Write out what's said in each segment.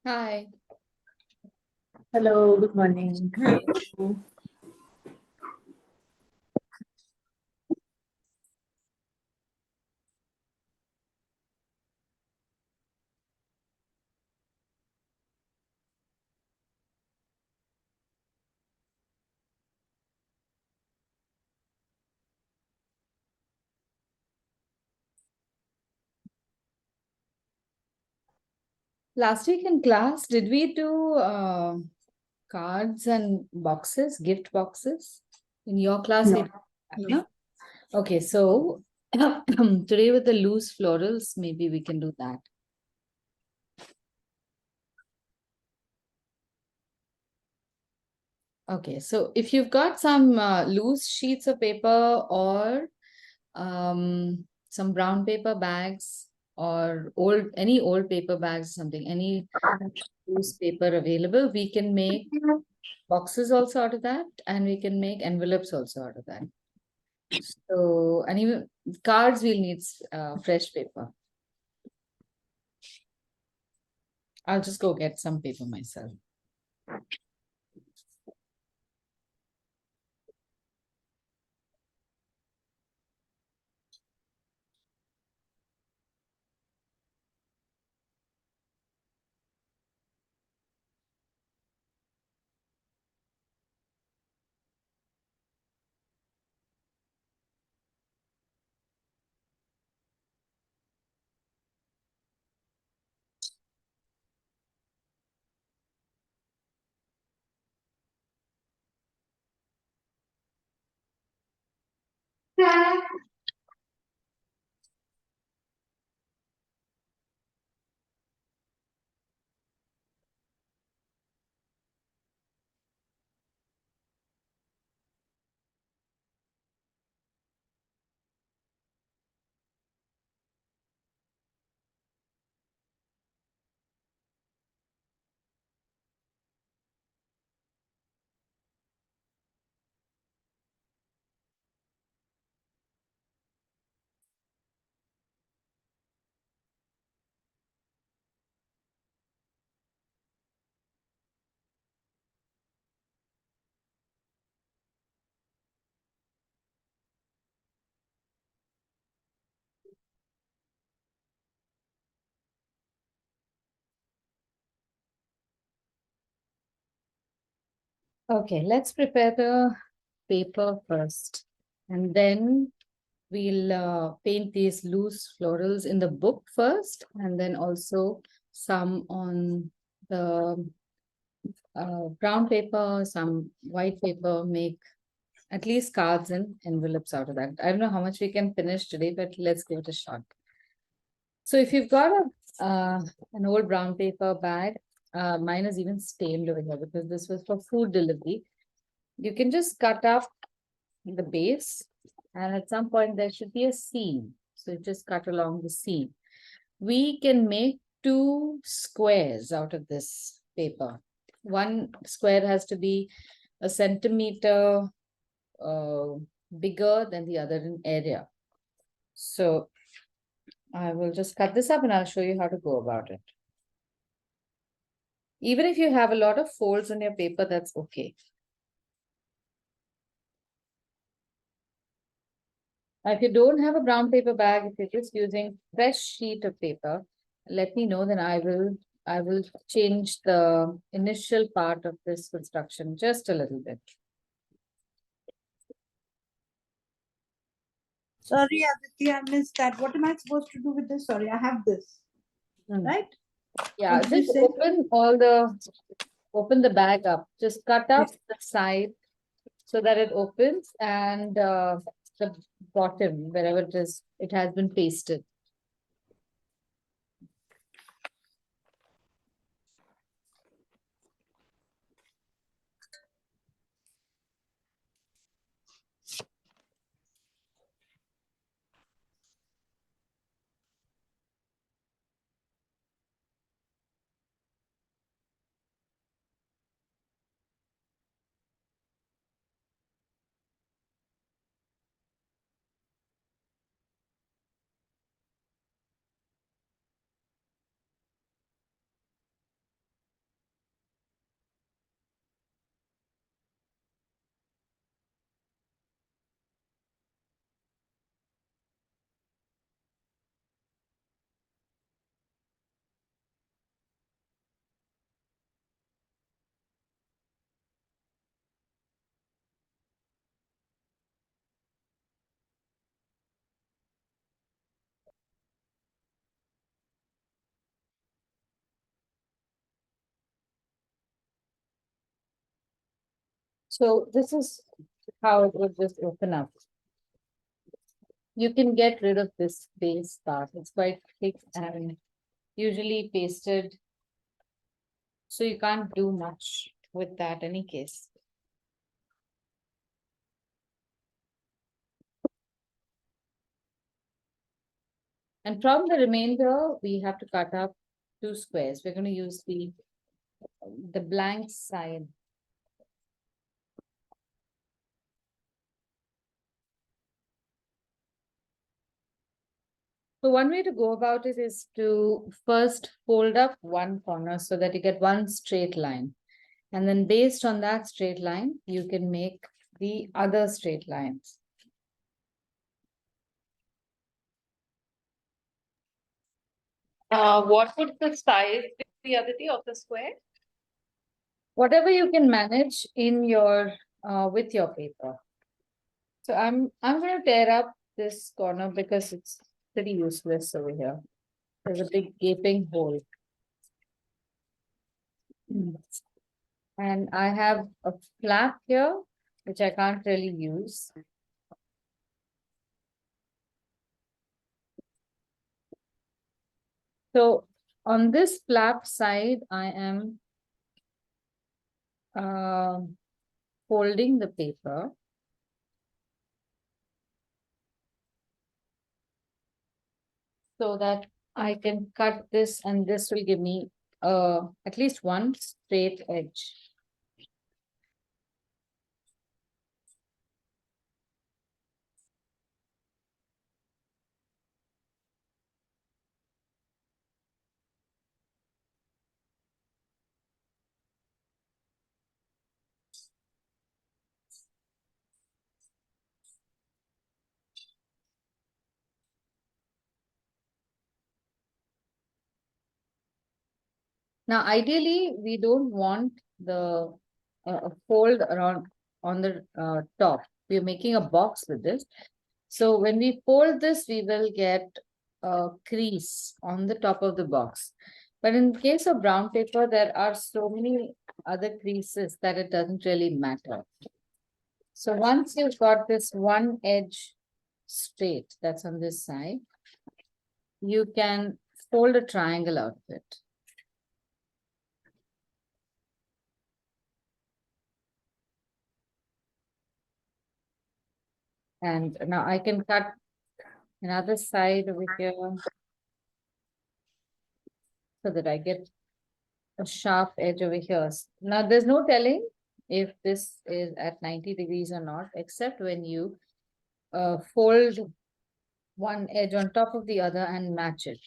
Hi. Hello, good morning. Hello. Last week in class, did we do cards and boxes, gift boxes? In your class, we No. did that, no? Okay, so today with the loose florals, maybe we can do that. Okay, so if you've got some loose sheets of paper or some brown paper bags or any old paper bags, something, any loose paper available, we can make boxes also out of that, and we can make envelopes also out of that. So, and even cards, we'll need fresh paper. I'll just go get some paper myself. Okay, let's prepare the paper first, and then we'll paint these loose florals in the book first, and then also some on the brown paper, some white paper, make at least cards and envelopes out of that. I don't know how much we can finish today, but let's give it a shot. So if you've got an old brown paper bag, mine is even stained over here because this was for food delivery. You can just cut up the base, and at some point there should be a seam. So you just cut along the seam. We can make two squares out of this paper. One square has to be a centimeter bigger than the other in area. So I will just cut this up and I'll show you how to go about it. Even if you have a lot of folds on your paper, that's okay. Now, if you don't have a brown paper bag, if you're just using fresh sheet of paper, let me know, then I will change the initial part of this construction just a little bit. Sorry, Aditi, I missed that. What am I supposed to do with this? Sorry, I have this. Right? Yeah, What did you just say? open the bag up. Just cut up the side so that it opens, and the bottom, wherever it is, it has been pasted. So this is how it would just open up. You can get rid of this base part. It's quite thick and usually pasted. So you can't do much with that any case. And from the remainder, we have to cut up 2 squares. We're going to use the blank side. So one way to go about it is to first fold up one corner so that you get one straight line. And then based on that straight line, you can make the other straight lines. What would the size be the other day of the square? Whatever you can manage in your with your paper. So I'm going to tear up this corner because it's pretty useless over here. There's a big gaping hole. And I have a flap here, which I can't really use. So on this flap side, I am folding the paper. So that I can cut this and this will give me at least one straight edge. Now, ideally, we don't want the fold around on the top. We're making a box with this. So when we fold this, we will get a crease on the top of the box. But in case of brown paper, there are so many other creases that it doesn't really matter. So once you've got this one edge straight, that's on this side, you can fold a triangle out of it. And now I can cut another side over here so that I get a sharp edge over here. Now there's no telling if this is at 90 degrees or not, except when you fold one edge on top of the other and match it.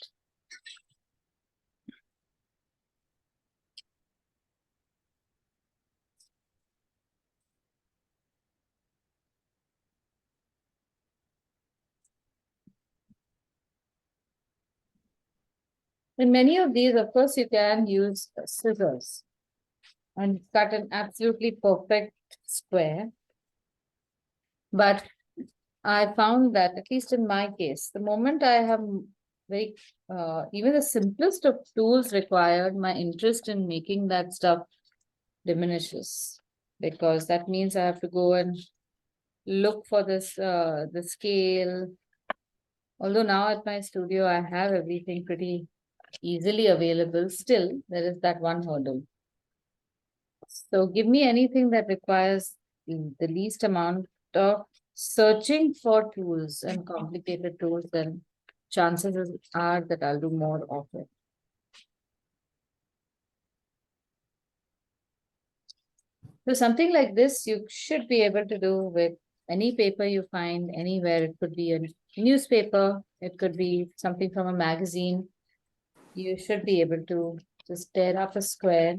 In many of these, of course, you can use scissors and cut an absolutely perfect square. But I found that, at least in my case, the moment I have very, even the simplest of tools required, my interest in making that stuff diminishes. Because that means I have to go and look for this, the scale. Although now at my studio, I have everything pretty easily available, still there is that one hurdle. So give me anything that requires the least amount of searching for tools and complicated tools, then chances are that I'll do more of it. So something like this, you should be able to do with any paper you find anywhere. It could be a newspaper, it could be something from a magazine. You should be able to just tear up a square.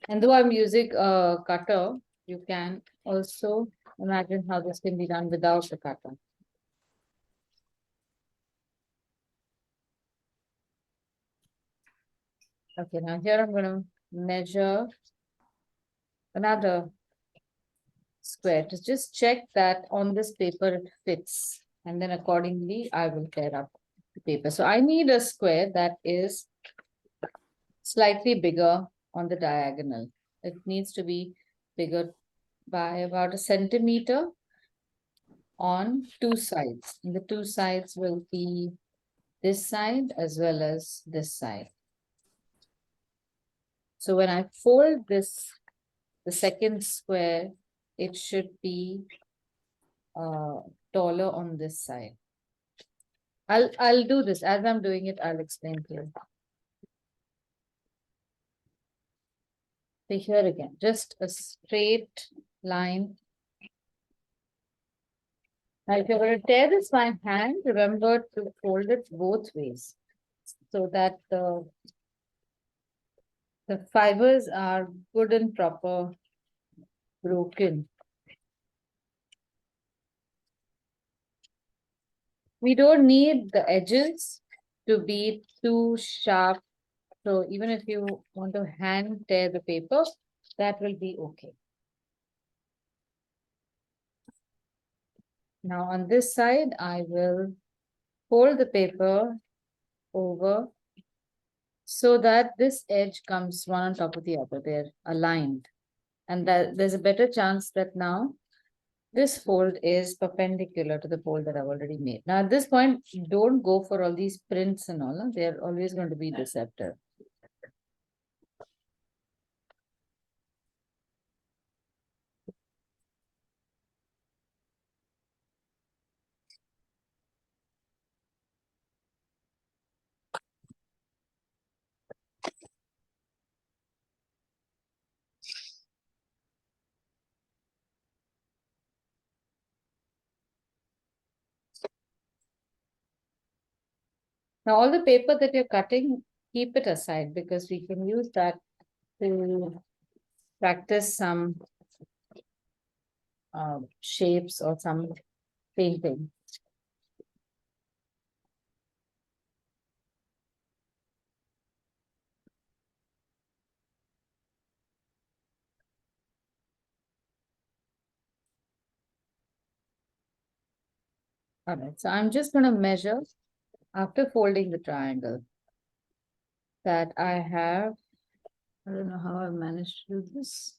And though I'm using a cutter, you can also imagine how this can be done without the cutter. Okay, now here I'm going to measure another square to just check that on this paper it fits. And then accordingly, I will tear up the paper. So I need a square that is slightly bigger on the diagonal. It needs to be bigger by about a centimeter on two sides. And the two sides will be this side as well as this side. So when I fold this, the second square, it should be taller on this side. I'll do this. As I'm doing it, I'll explain to you. So here again, just a straight line. Now, if you're going to tear this by hand, remember to fold it both ways so that the fibers are good and proper broken. We don't need the edges to be too sharp. So even if you want to hand tear the paper, that will be okay. Now on this side, I will fold the paper over so that this edge comes one on top of the other. They're aligned. And that there's a better chance that now this fold is perpendicular to the fold that I've already made. Now at this point, don't go for all these prints and all. They're always going to be deceptive. Now all the paper that you're cutting, keep it aside because we can use that to practice some shapes or some painting. All right, so I'm just going to measure after folding the triangle that I have. I don't know how I managed to do this.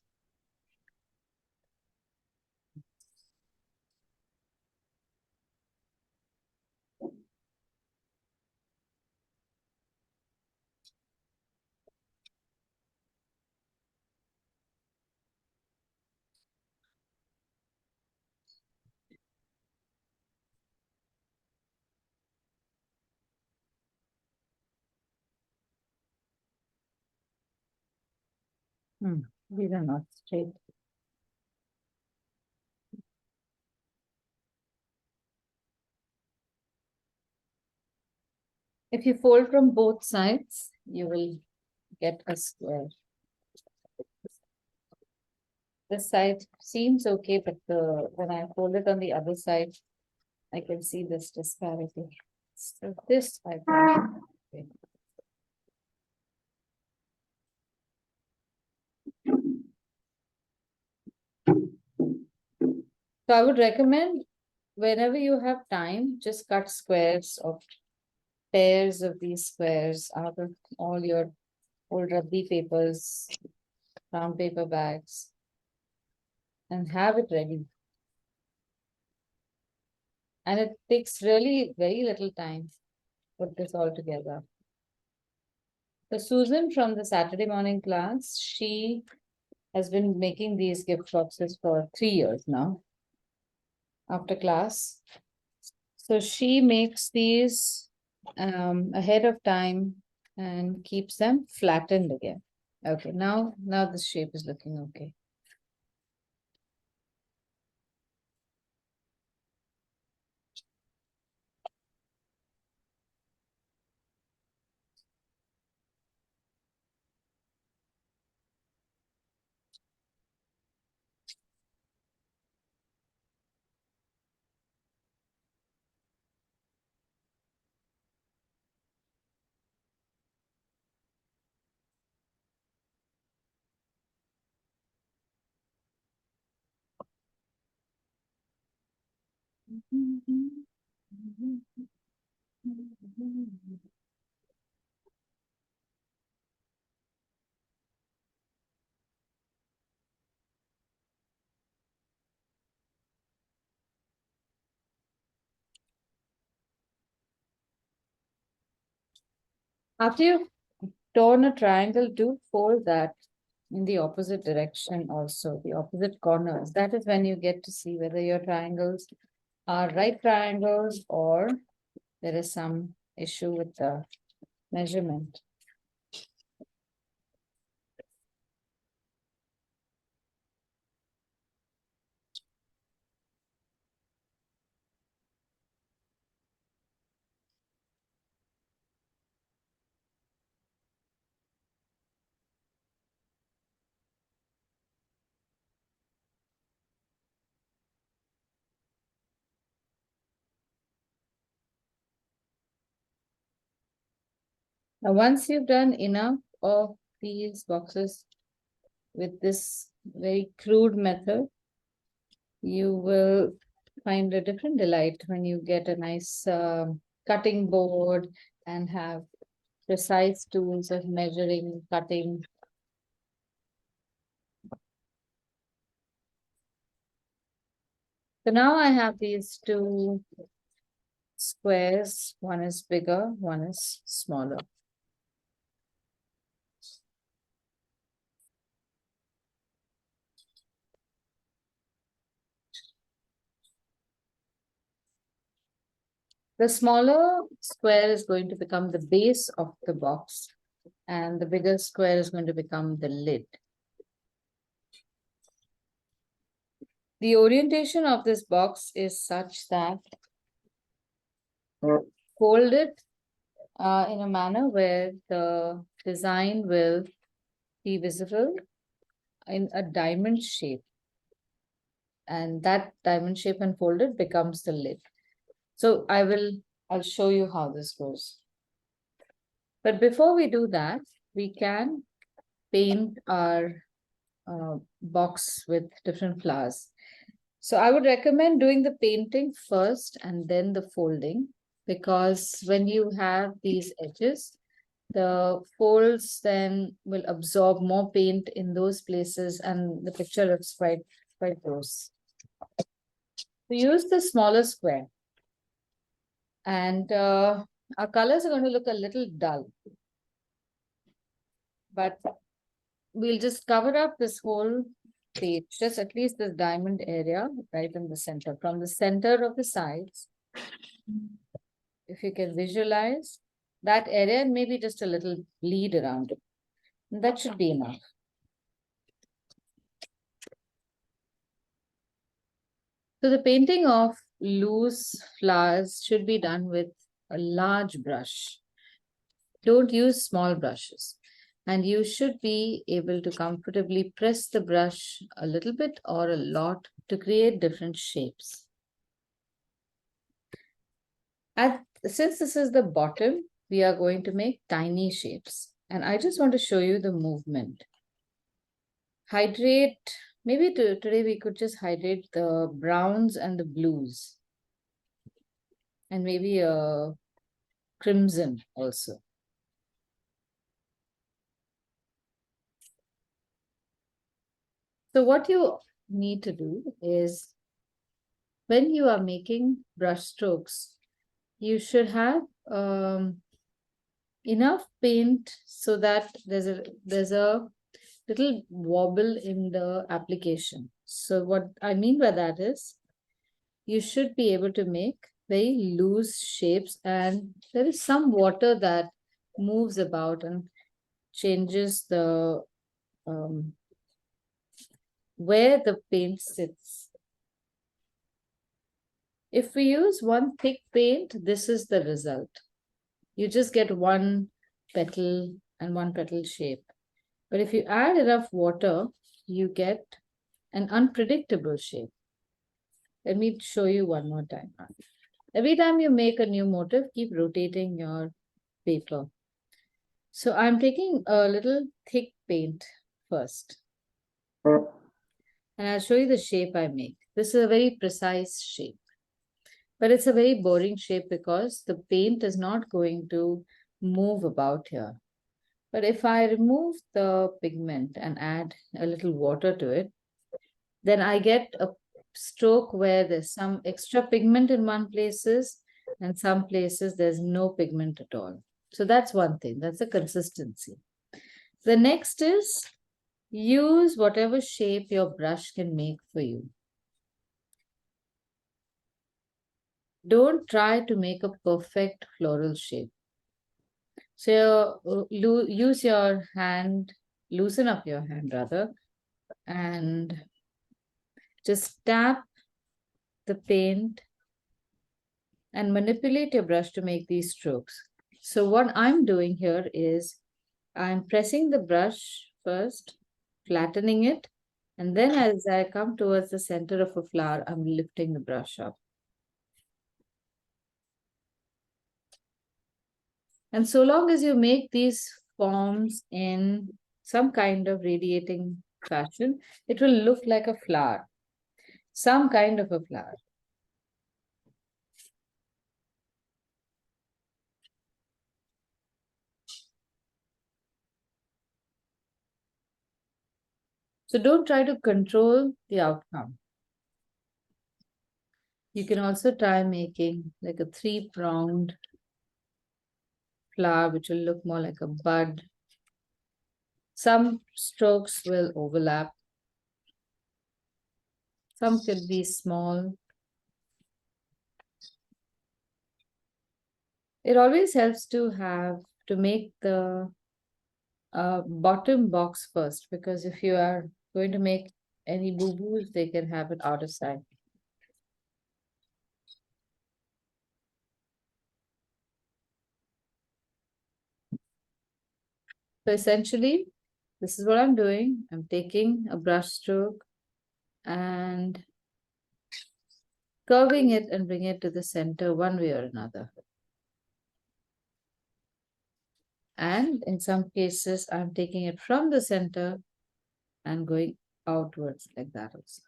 These are not straight. If you fold from both sides, you will get a square. This side seems okay, but when I fold it on the other side, I can see this disparity. So this I found. Okay. So I would recommend whenever you have time, just cut squares of pairs of these squares out of all your old rugby papers, brown paper bags, and have it ready. And it takes really very little time to put this all together. So Susan from the Saturday morning class, she has been making these gift boxes for 3 years now after class. So she makes these ahead of time and keeps them flattened again. Okay, now the shape is looking okay. After you've torn a triangle, do fold that in the opposite direction also, the opposite corners. That is when you get to see whether your triangles are right triangles or there is some issue with the measurement. Now, once you've done enough of these boxes with this very crude method, you will find a different delight when you get a nice cutting board and have precise tools of measuring, cutting. So now I have these two squares. One is bigger, one is smaller. The smaller square is going to become the base of the box, and the bigger square is going to become the lid. The orientation of this box is such that fold it in a manner where the design will be visible in a diamond shape. And that diamond shape when folded becomes the lid. So I'll show you how this goes. But before we do that, we can paint our box with different flowers. So I would recommend doing the painting first and then the folding, because when you have these edges, the folds then will absorb more paint in those places and the picture looks quite gross. We use the smaller square, and our colors are going to look a little dull, but we'll just cover up this whole page, just at least this diamond area right in the center. From the center of the sides, if you can visualize that area, and maybe just a little bleed around it. That should be enough. So the painting of loose flowers should be done with a large brush. Don't use small brushes. And you should be able to comfortably press the brush a little bit or a lot to create different shapes. Since this is the bottom, we are going to make tiny shapes. And I just want to show you the movement. Hydrate, maybe today we could just hydrate the browns and the blues. And maybe a crimson also. So what you need to do is, when you are making brush strokes, you should have enough paint so that there's a little wobble in the application. So what I mean by that is, you should be able to make very loose shapes, and there is some water that moves about and changes the where the paint sits. If we use one thick paint, this is the result. You just get one petal and one petal shape. But if you add enough water, you get an unpredictable shape. Let me show you one more time. Every time you make a new motif, keep rotating your paper. So I'm taking a little thick paint first. And I'll show you the shape I make. This is a very precise shape. But it's a very boring shape because the paint is not going to move about here. But if I remove the pigment and add a little water to it, then I get a stroke where there's some extra pigment in one places, and some places there's no pigment at all. So that's one thing, that's the consistency. The next is use whatever shape your brush can make for you. Don't try to make a perfect floral shape. So use your hand, loosen up your hand rather, and just tap the paint and manipulate your brush to make these strokes. So what I'm doing here is I'm pressing the brush first, flattening it, and then as I come towards the center of a flower, I'm lifting the brush up. And so long as you make these forms in some kind of radiating fashion, it will look like a flower, some kind of a flower. So don't try to control the outcome. You can also try making like a three-pronged flower, which will look more like a bud. Some strokes will overlap. Some could be small. It always helps to make the bottom box first, because if you are going to make any boo-boos, they can have it out of sight. So essentially, this is what I'm doing. I'm taking a brush stroke and curving it and bring it to the center one way or another. And in some cases, I'm taking it from the center and going outwards like that also.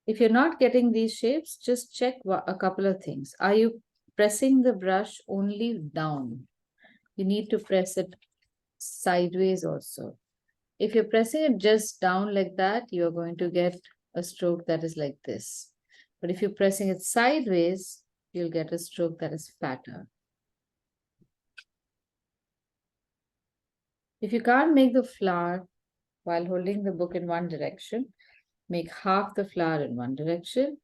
If you're not getting these shapes, just check a couple of things. Are you pressing the brush only down? You need to press it sideways also. If you're pressing it just down like that, you're going to get a stroke that is like this. But if you're pressing it sideways, you'll get a stroke that is fatter. If you can't make the flower while holding the book in one direction, make half the flower in one direction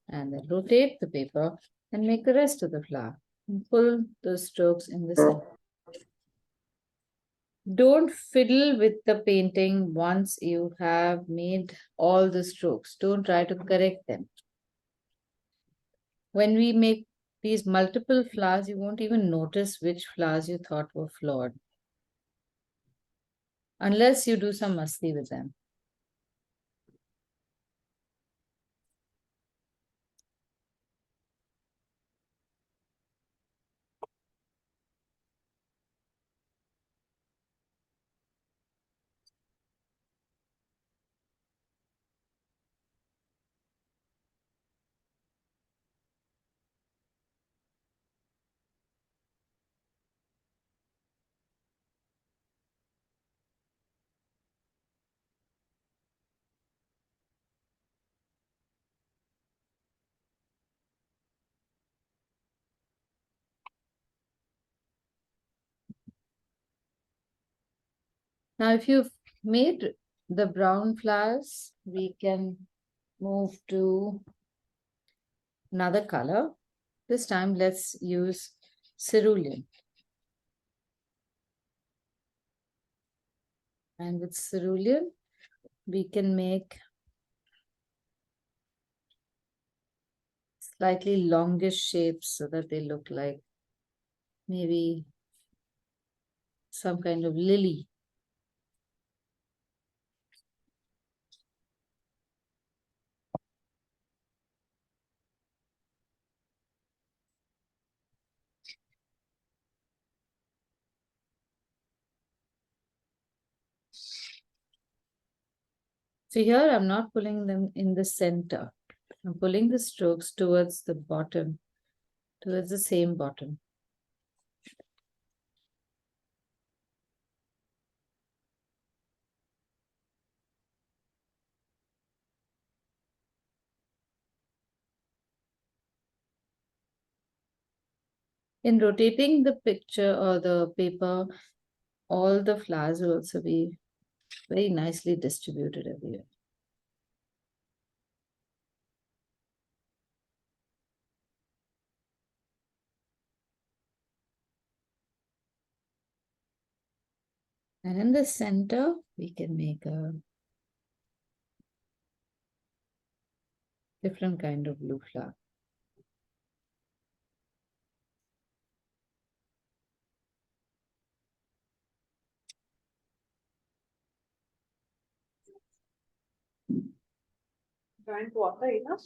and then rotate the paper and make the rest of the flower and pull those strokes in the center. Don't fiddle with the painting once you have made all the strokes. Don't try to correct them. When we make these multiple flowers, you won't even notice which flowers you thought were flawed, unless you do some masti with them. Now, if you've made the brown flowers, we can move to another color. This time, let's use cerulean. And with cerulean, we can make slightly longish shapes so that they look like maybe some kind of lily. So here I'm not pulling them in the center. I'm pulling the strokes towards the bottom, towards the same bottom. In rotating the picture or the paper, all the flowers will also be very nicely distributed everywhere. And in the center, we can make a different kind of blue flower. Drank water enough?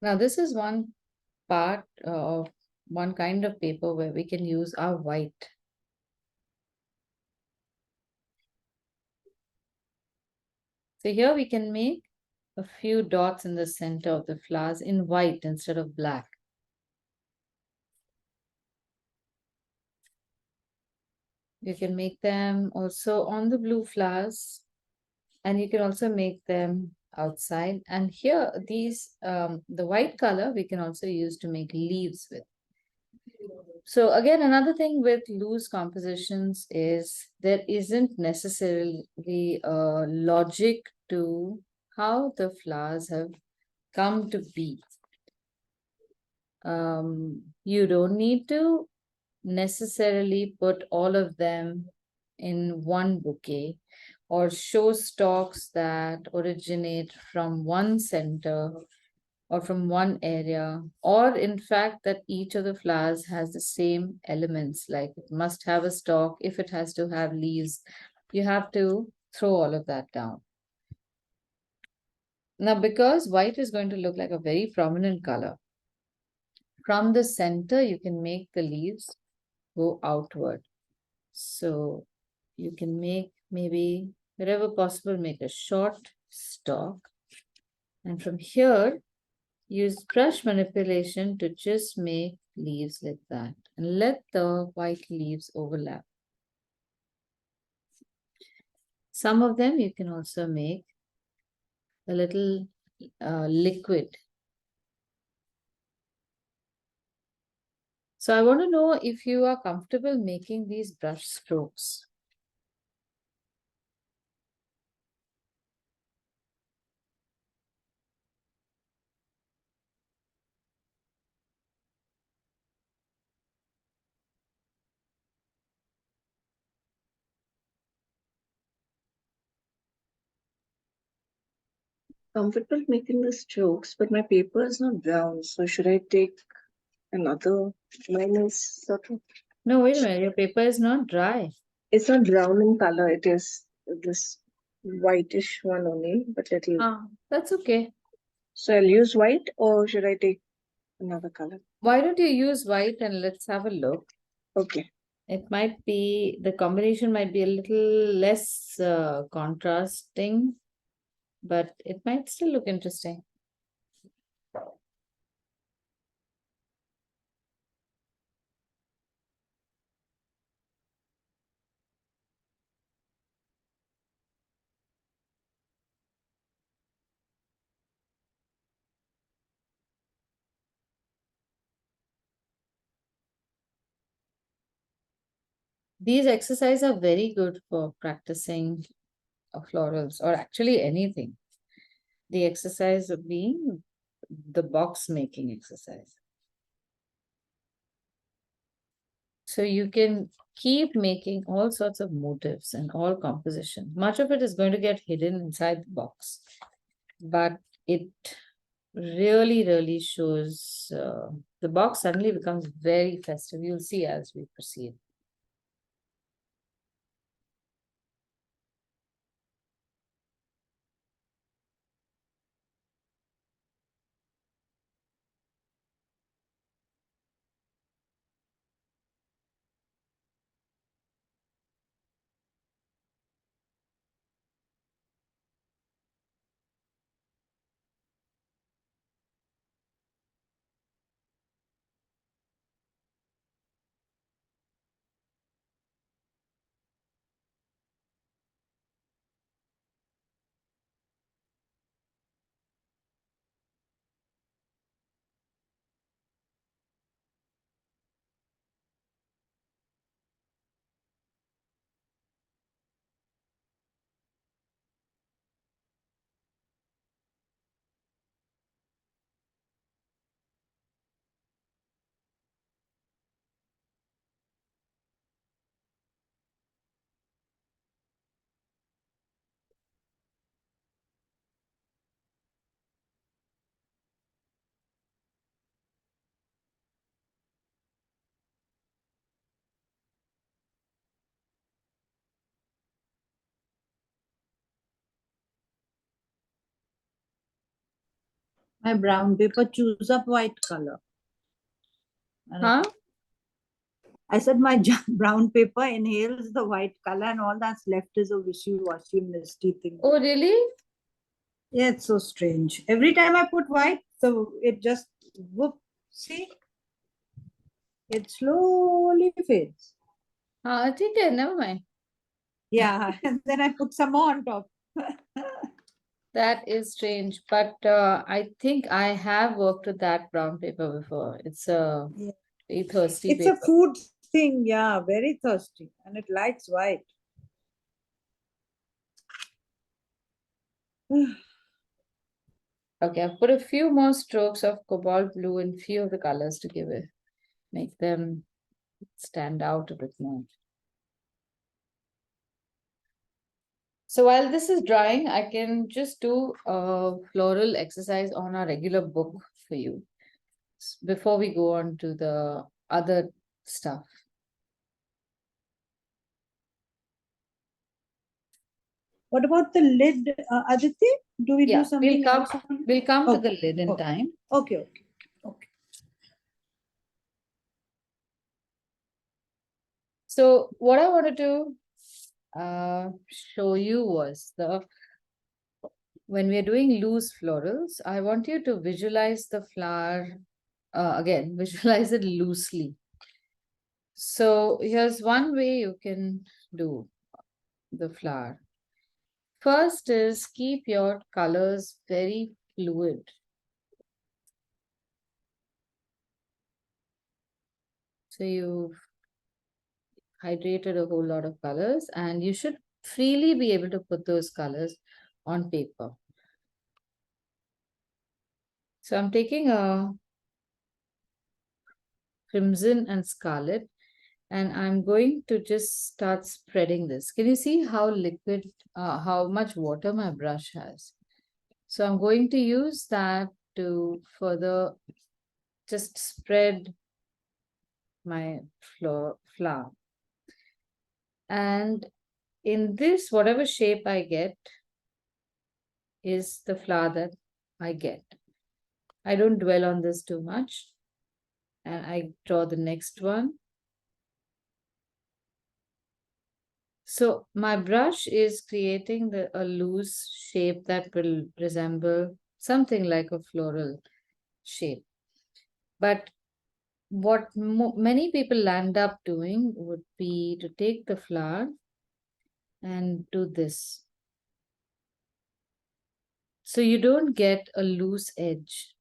Now, this is one part of one kind of paper where we can use our white. So here we can make a few dots in the center of the flowers in white instead of black. You can make them also on the blue flowers, and you can also make them outside. And here, the white color we can also use to make leaves with. So again, another thing with loose compositions is there isn't necessarily a logic to how the flowers have come to be. You don't need to necessarily put all of them in one bouquet or show stalks that originate from one center or from one area, or in fact that each of the flowers has the same elements, like it must have a stalk. If it has to have leaves, you have to throw all of that down. Now, because white is going to look like a very prominent color, from the center you can make the leaves go outward. So you can make, maybe wherever possible, make a short stalk, and from here use brush manipulation to just make leaves like that and let the white leaves overlap. Some of them you can also make a little liquid. So I want to know if you are comfortable making these brush strokes. Comfortable making the strokes, but my paper is not brown. So should I take another? Mine is sort of. No, wait a minute, your paper is not dry. It's not brown in color. It is this whitish one only, but little. That's okay. So I'll use white, or should I take another color? Why don't you use white and let's have a look. Okay. It might be, the combination might be a little less contrasting, but it might still look interesting. These exercises are very good for practicing florals, or actually anything. The exercise of being the box making exercise. So you can keep making all sorts of motifs and all composition. Much of it is going to get hidden inside the box, but it really shows, the box suddenly becomes very festive. You'll see as we proceed. My brown paper chews up white color. And Huh? I said my brown paper inhales the white color and all that's left is a wishy-washy misty thing. Oh, really? Yeah, it's so strange. Every time I put white, so it just whoop. See, it slowly fades. Okay, never mind. Yeah, and then I put some more on top. That is strange, but I think I have worked with that brown paper before. It's a Yeah. very thirsty It's a paper. food thing, yeah, very thirsty, and it likes white. Okay, I've put a few more strokes of cobalt blue in few of the colors to make them stand out a bit more. So while this is drying, I can just do a floral exercise on our regular book for you before we go on to the other stuff. What about the lid, Aditi? Do we Yeah, do something else? we'll come to the Okay, lid in okay. time. Okay. So what I wanted to show you was when we are doing loose florals, I want you to visualize the flower, again, visualize it loosely. So here's one way you can do the flower. First is keep your colors very fluid. So you've hydrated a whole lot of colors and you should freely be able to put those colors on paper. So I'm taking a crimson and scarlet and I'm going to just start spreading this. Can you see how liquid, how much water my brush has? So I'm going to use that to further just spread my flower. And in this, whatever shape I get is the flower that I get. I don't dwell on this too much. And I draw the next one. So my brush is creating a loose shape that will resemble something like a floral shape. But what many people land up doing would be to take the flower and do this. So you don't get a loose edge.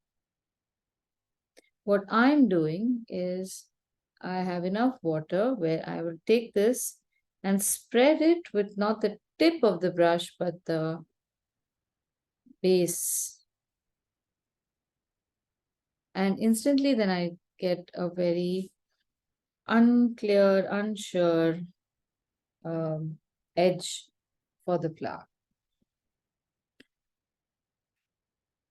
What I'm doing is I have enough water where I will take this and spread it with not the tip of the brush, but the base. And instantly then I get a very unclear, unsure edge for the flower.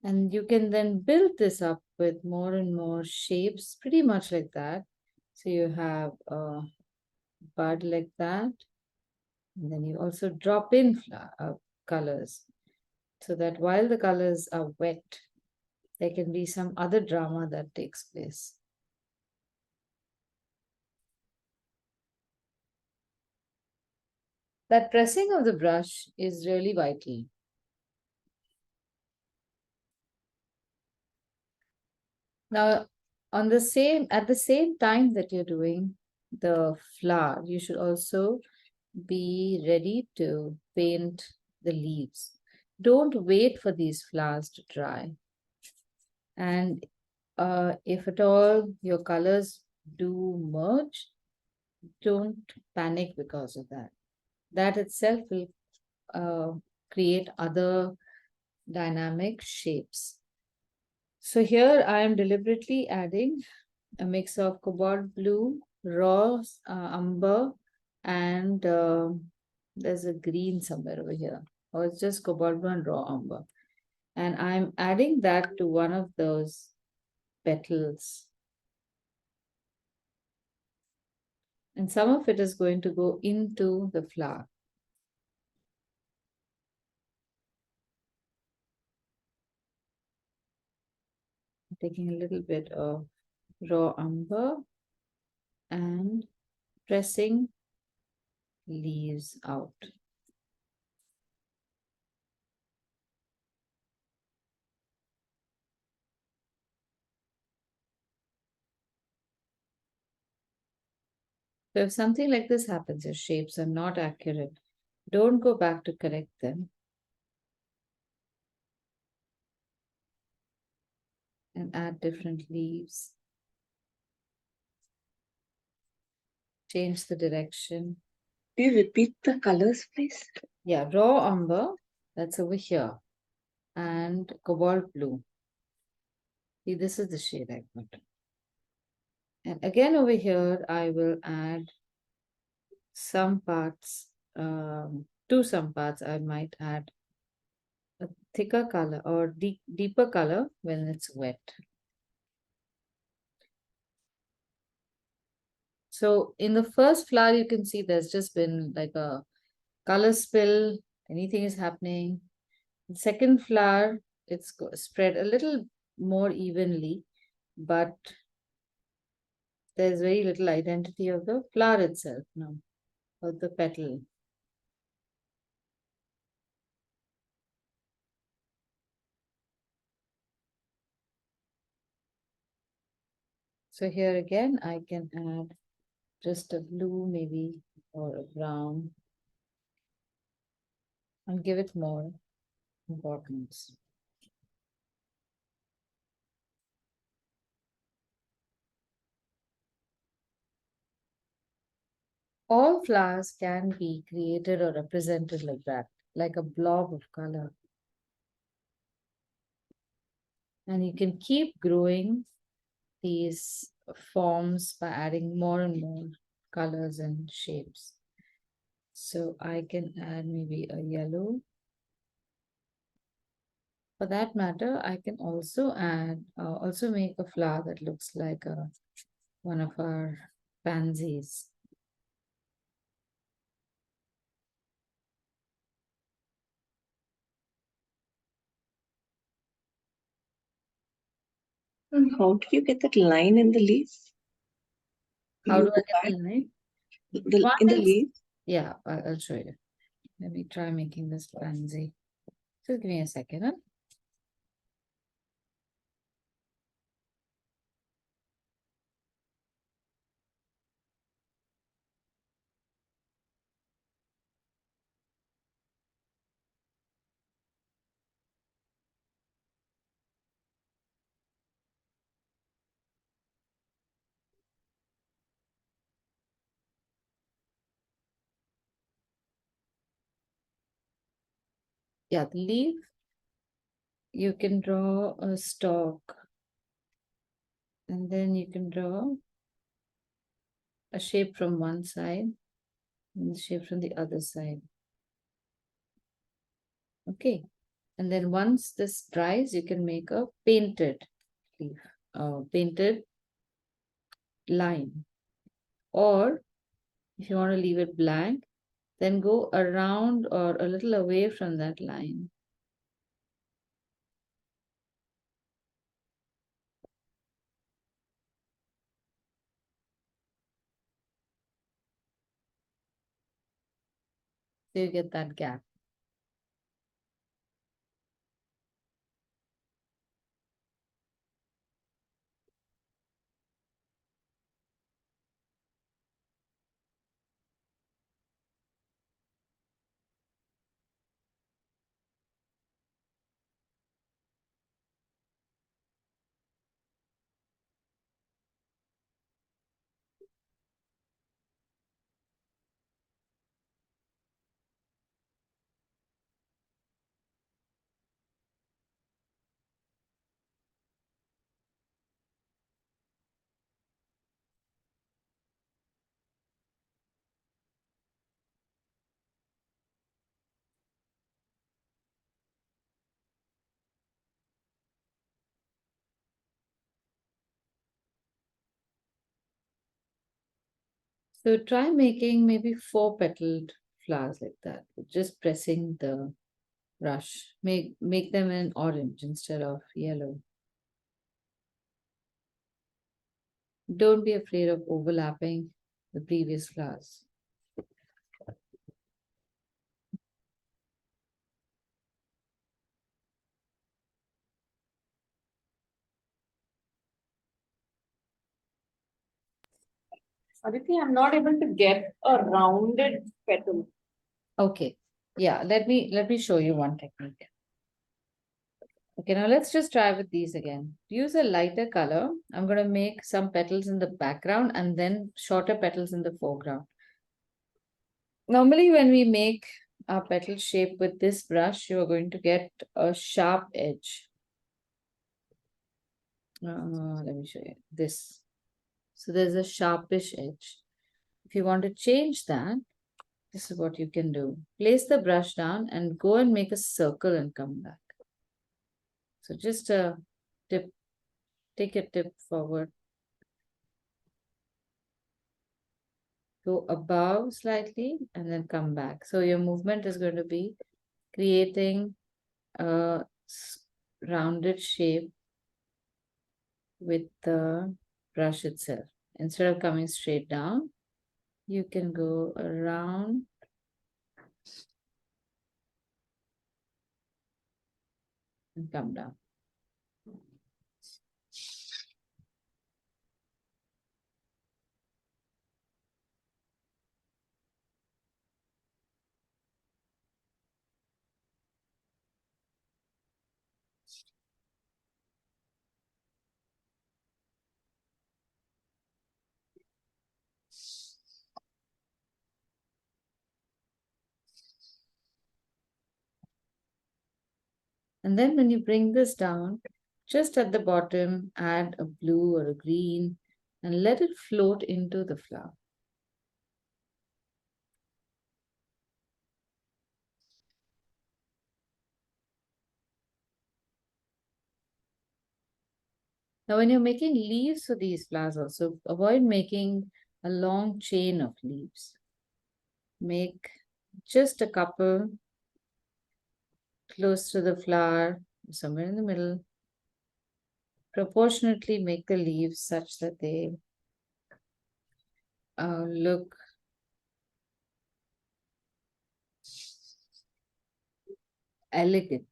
And you can then build this up with more and more shapes, pretty much like that. So you have a bud like that. And then you also drop in colors so that while the colors are wet, there can be some other drama that takes place. That pressing of the brush is really vital. Now, at the same time that you're doing the flower, you should also be ready to paint the leaves. Don't wait for these flowers to dry. And if at all your colors do merge, don't panic because of that. That itself will create other dynamic shapes. So here I am deliberately adding a mix of cobalt blue, raw umber, and there's a green somewhere over here. Or it's just cobalt blue and raw umber. And I'm adding that to one of those petals. And some of it is going to go into the flower. taking a little bit of raw umber and pressing leaves out. So if something like this happens, your shapes are not accurate, don't go back to correct them. And add different leaves. Change the direction. Do you repeat the colors, please? Yeah, raw umber, that's over here. And cobalt blue. See, this is the shade I put. And again over here, I will add some parts, to some parts, I might add a thicker color or deeper color when it's wet. So in the first flower, you can see there's just been like a color spill, anything is happening. The second flower, it's spread a little more evenly, but there's very little identity of the flower itself now, of the petal. So here again, I can add just a blue maybe or a brown and give it more importance. All flowers can be created or represented like that, like a blob of color. And you can keep growing these forms by adding more and more colors and shapes. So I can add maybe a yellow. For that matter, I can also add, also make a flower that looks like one of our pansies. And how do you get that line in the leaf? How You do I go get back the line? in the One is- leaf. Yeah, I'll show you. Let me try making this pansy. Just give me a second. Huh? Yeah, the leaf, you can draw a stalk and then you can draw a shape from one side and the shape from the other side. Okay. And then once this dries, you can make a painted leaf, painted line. Or if you want to leave it blank, then go around or a little away from that line. So you get that gap. So try making maybe 4 petaled flowers like that, just pressing the brush. Make them in orange instead of yellow. Don't be afraid of overlapping the previous flowers. Aditi, I'm not able to get a rounded petal. Okay, yeah, let me show you one technique. Okay, now let's just try with these again. Use a lighter color. I'm going to make some petals in the background and then shorter petals in the foreground. Normally, when we make our petal shape with this brush, you are going to get a sharp edge. Let me show you this. So there's a sharpish edge. If you want to change that, this is what you can do. Place the brush down and go and make a circle and come back. So just a tip, take a tip forward. Go above slightly and then come back. So your movement is going to be creating a rounded shape with the brush itself. Instead of coming straight down, you can go around and come down. And then when you bring this down, just at the bottom, add a blue or a green and let it float into the flower. Now, when you're making leaves for these flowers also, avoid making a long chain of leaves. Make just a couple close to the flower, somewhere in the middle. Proportionately make the leaves such that they look elegant.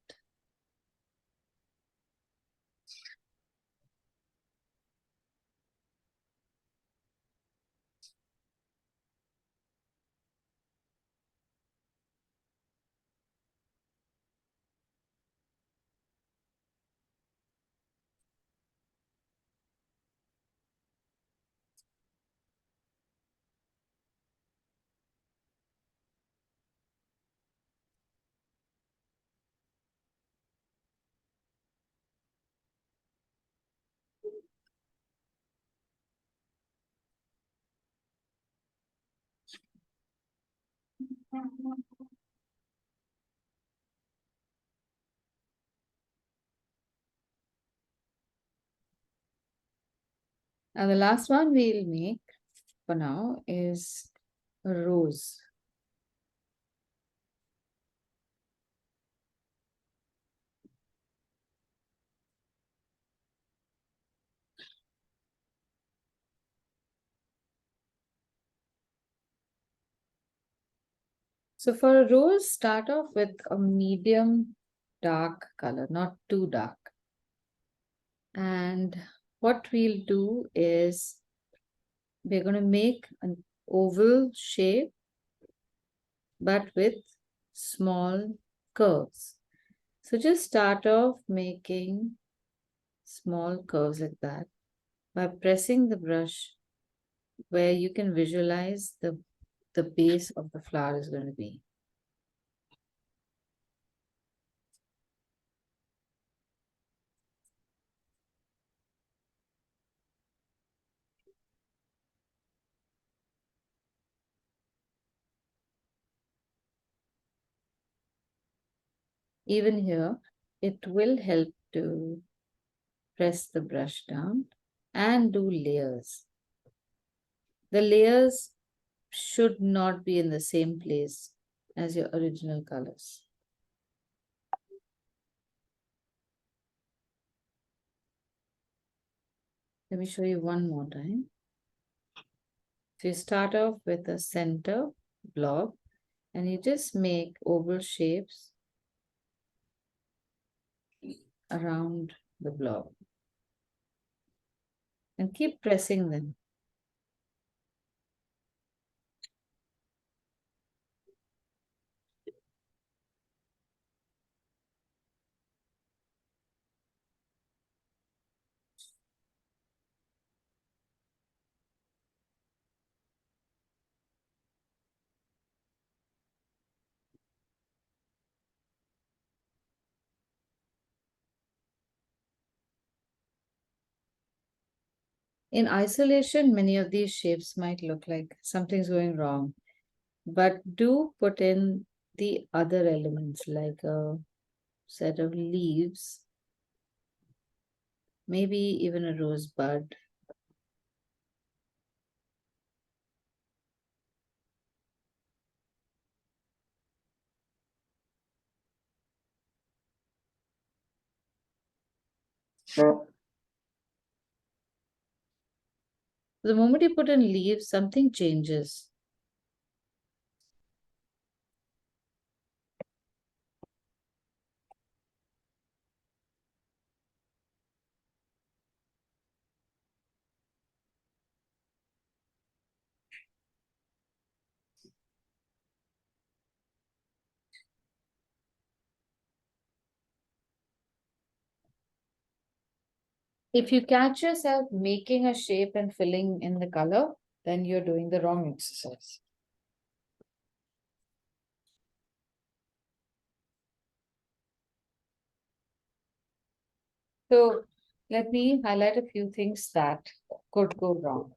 Now the last one we'll make for now is a rose. So for a rose, start off with a medium dark color, not too dark. And what we'll do is we're going to make an oval shape, but with small curves. So just start off making small curves like that by pressing the brush where you can visualize the base of the flower is going to be. Even here, it will help to press the brush down and do layers. The layers should not be in the same place as your original colors. Let me show you one more time. So you start off with a center blob and you just make oval shapes around the blob and keep pressing them. In isolation, many of these shapes might look like something's going wrong, but do put in the other elements like a set of leaves, maybe even a rosebud. The moment you put in leaves, something changes. If you catch yourself making a shape and filling in the color, then you're doing the wrong exercise. So let me highlight a few things that could go wrong.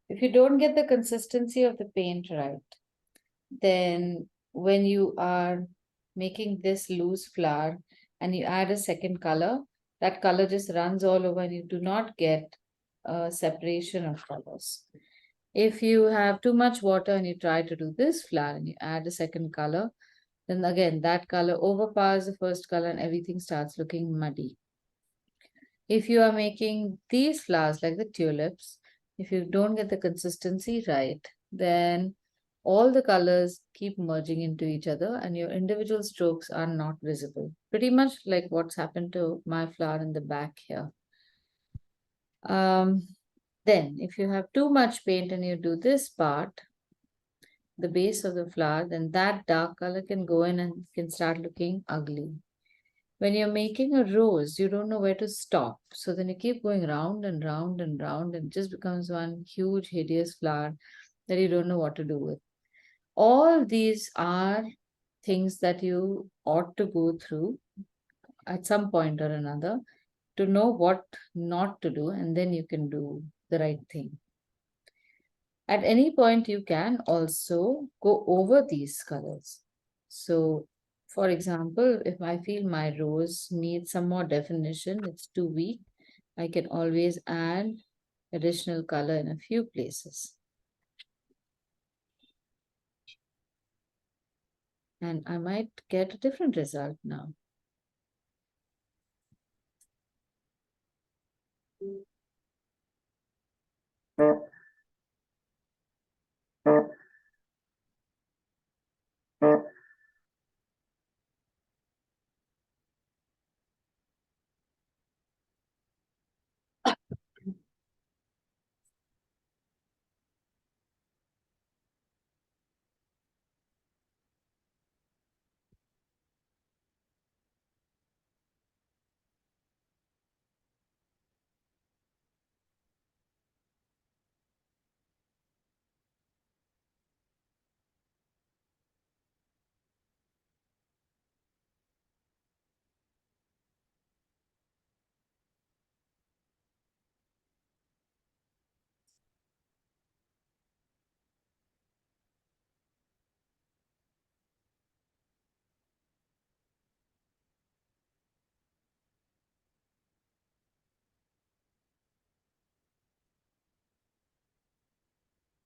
If you don't get the consistency of the paint right, then when you are making this loose flower and you add a second color, that color just runs all over and you do not get a separation of colors. If you have too much water and you try to do this flower and you add a second color, then again that color overpowers the first color and everything starts looking muddy. If you are making these flowers like the tulips, if you don't get the consistency right, then all the colors keep merging into each other and your individual strokes are not visible. Pretty much like what's happened to my flower in the back here. Then if you have too much paint and you do this part, the base of the flower, then that dark color can go in and can start looking ugly. When you're making a rose, you don't know where to stop. So then you keep going round and round and round, and it just becomes one huge, hideous flower that you don't know what to do with. All these are things that you ought to go through at some point or another to know what not to do, and then you can do the right thing. At any point, you can also go over these colors. So, for example, if I feel my rose needs some more definition, it's too weak, I can always add additional color in a few places. And I might get a different result now.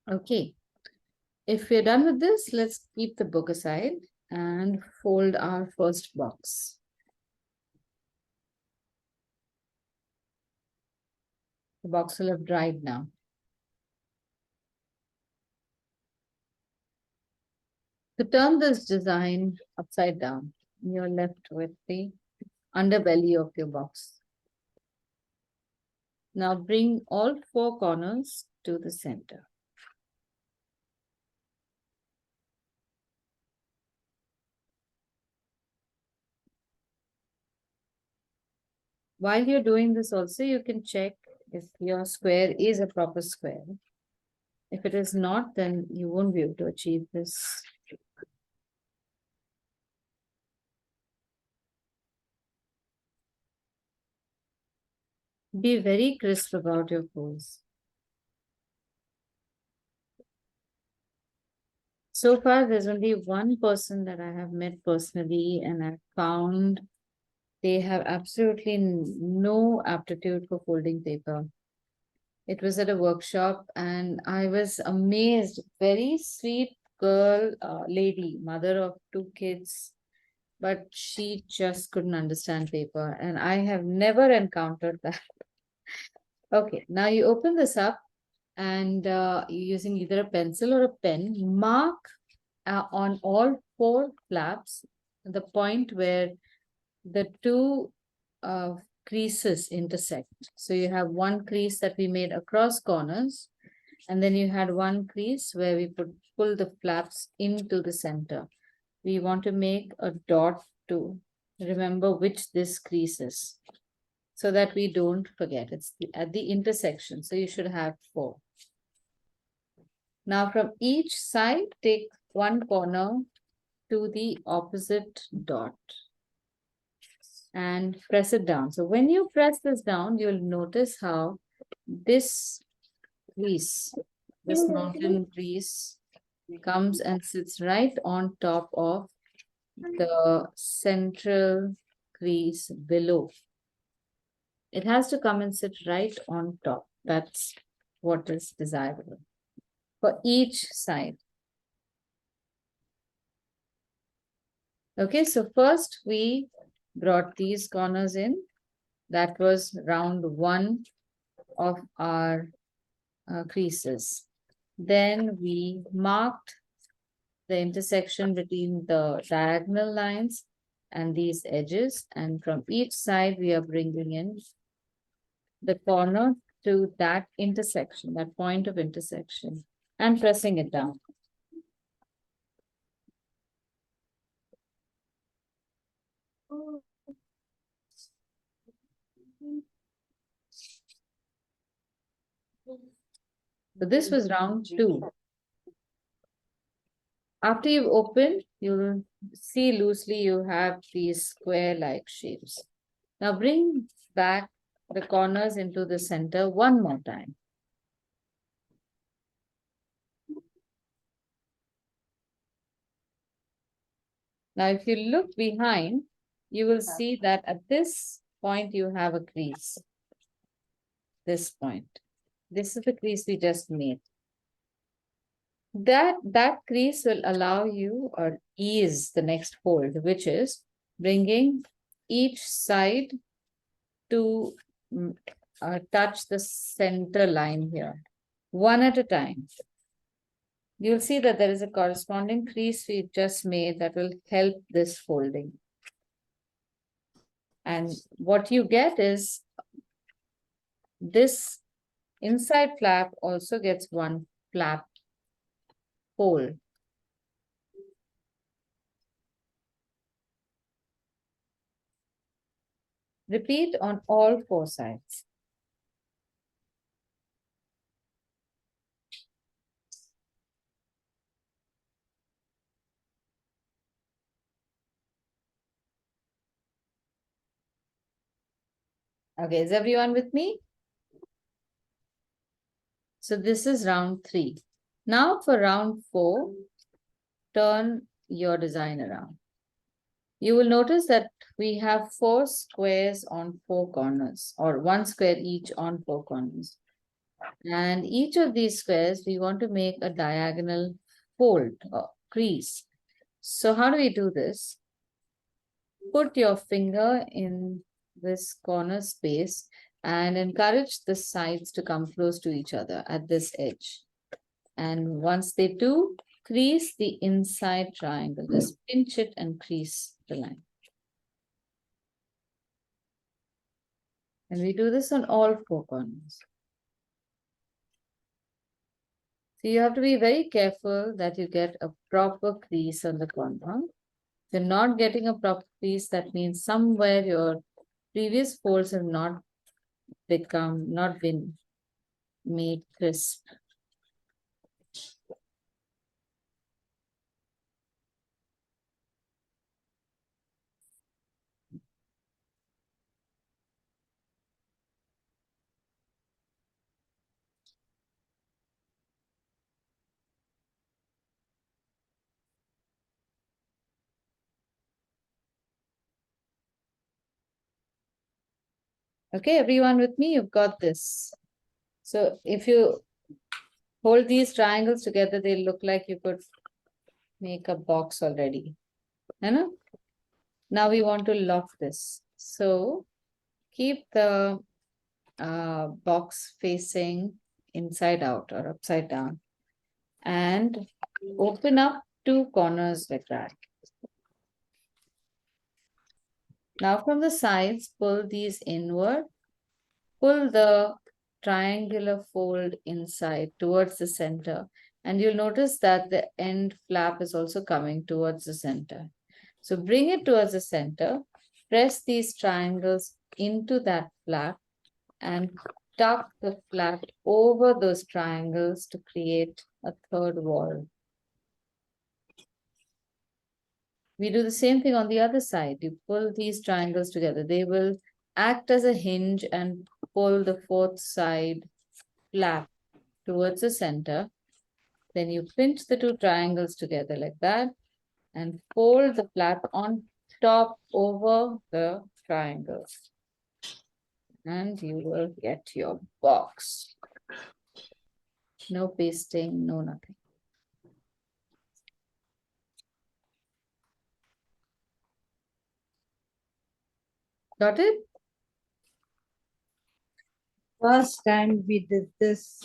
Okay, if we're done with this, let's keep the book aside and fold our first box. The box will have dried now. To turn this design upside down, you're left with the underbelly of your box. Now bring all four corners to the center. While you're doing this also, you can check if your square is a proper square. If it is not, then you won't be able to achieve this. Be very crisp about your pose. So far, there's only one person that I have met personally, and I found they have absolutely no aptitude for folding paper. It was at a workshop, and I was amazed. Very sweet girl, lady, mother of 2 kids, but she just couldn't understand paper, and I have never encountered that. Okay, now you open this up, and you're using either a pencil or a pen. Mark on all four flaps the point where the two creases intersect. So you have one crease that we made across corners, and then you had one crease where we pull the flaps into the center. We want to make a dot to remember which this crease is, so that we don't forget. It's at the intersection, so you should have 4. Now from each side, take one corner to the opposite dot and press it down. So when you press this down, you'll notice how this crease, this mountain crease, comes and sits right on top of the central crease below. It has to come and sit right on top. That's what is desirable for each side. Okay, so first we brought these corners in. That was round 1 of our creases. Then we marked the intersection between the diagonal lines and these edges, and from each side we are bringing in the corner to that intersection, that point of intersection, and pressing it down. So this was round 2. After you've opened, you'll see loosely you have these square-like shapes. Now bring back the corners into the center one more time. Now, if you look behind, you will see that at this point you have a crease. This point. This is the crease we just made. That crease will allow you or ease the next fold, which is bringing each side to touch the center line here, one at a time. You'll see that there is a corresponding crease we just made that will help this folding. And what you get is this inside flap also gets one flap hole. Repeat on all 4 sides. Okay, is everyone with me? So this is round 3. Now for round 4, turn your design around. You will notice that we have 4 squares on 4 corners, or 1 square each on 4 corners. And each of these squares, we want to make a diagonal fold or crease. So how do we do this? Put your finger in this corner space and encourage the sides to come close to each other at this edge. And once they do, crease the inside triangle. Just pinch it and crease the line. And we do this on all four corners. So you have to be very careful that you get a proper crease on the corner. If you're not getting a proper crease, that means somewhere your previous folds have not been made crisp. Okay, everyone with me, you've got this. So if you hold these triangles together, they look like you could make a box already. You know? Now we want to lock this. So keep the box facing inside out or upside down and open up two corners like that. Now from the sides, pull these inward, pull the triangular fold inside towards the center, and you'll notice that the end flap is also coming towards the center. So bring it towards the center, press these triangles into that flap and tuck the flap over those triangles to create a third wall. We do the same thing on the other side. You pull these triangles together. They will act as a hinge and pull the fourth side flap towards the center. Then you pinch the two triangles together like that and fold the flap on top over the triangles. And you will get your box. No pasting, no nothing. Got it? First time we did this,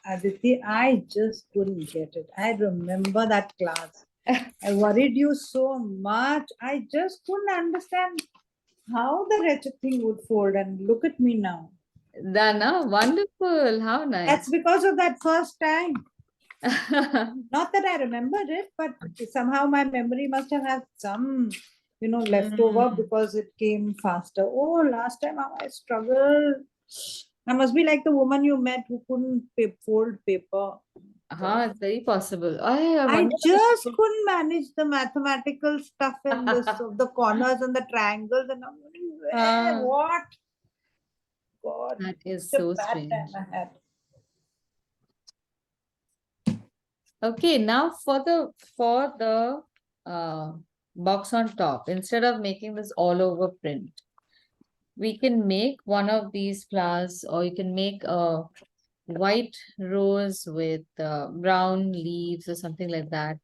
Aditi, I just couldn't get it. I remember that class. I worried you so much. I just couldn't understand how the wretched thing would fold. And look at me now. Dana, wonderful. How nice. That's because of that first time. Not that I remembered it, but somehow my memory must have had some, leftover because it came faster. Oh, last time how I struggled. I must be like the woman you met who couldn't fold paper. It's very possible. I I wonder just couldn't manage the mathematical stuff in this of the corners and the triangles and I'm wondering, where, what? God, that is such a so bad strange. time I had. Okay, now for the box on top, instead of making this all over print, we can make one of these flowers, or you can make a white rose with brown leaves or something like that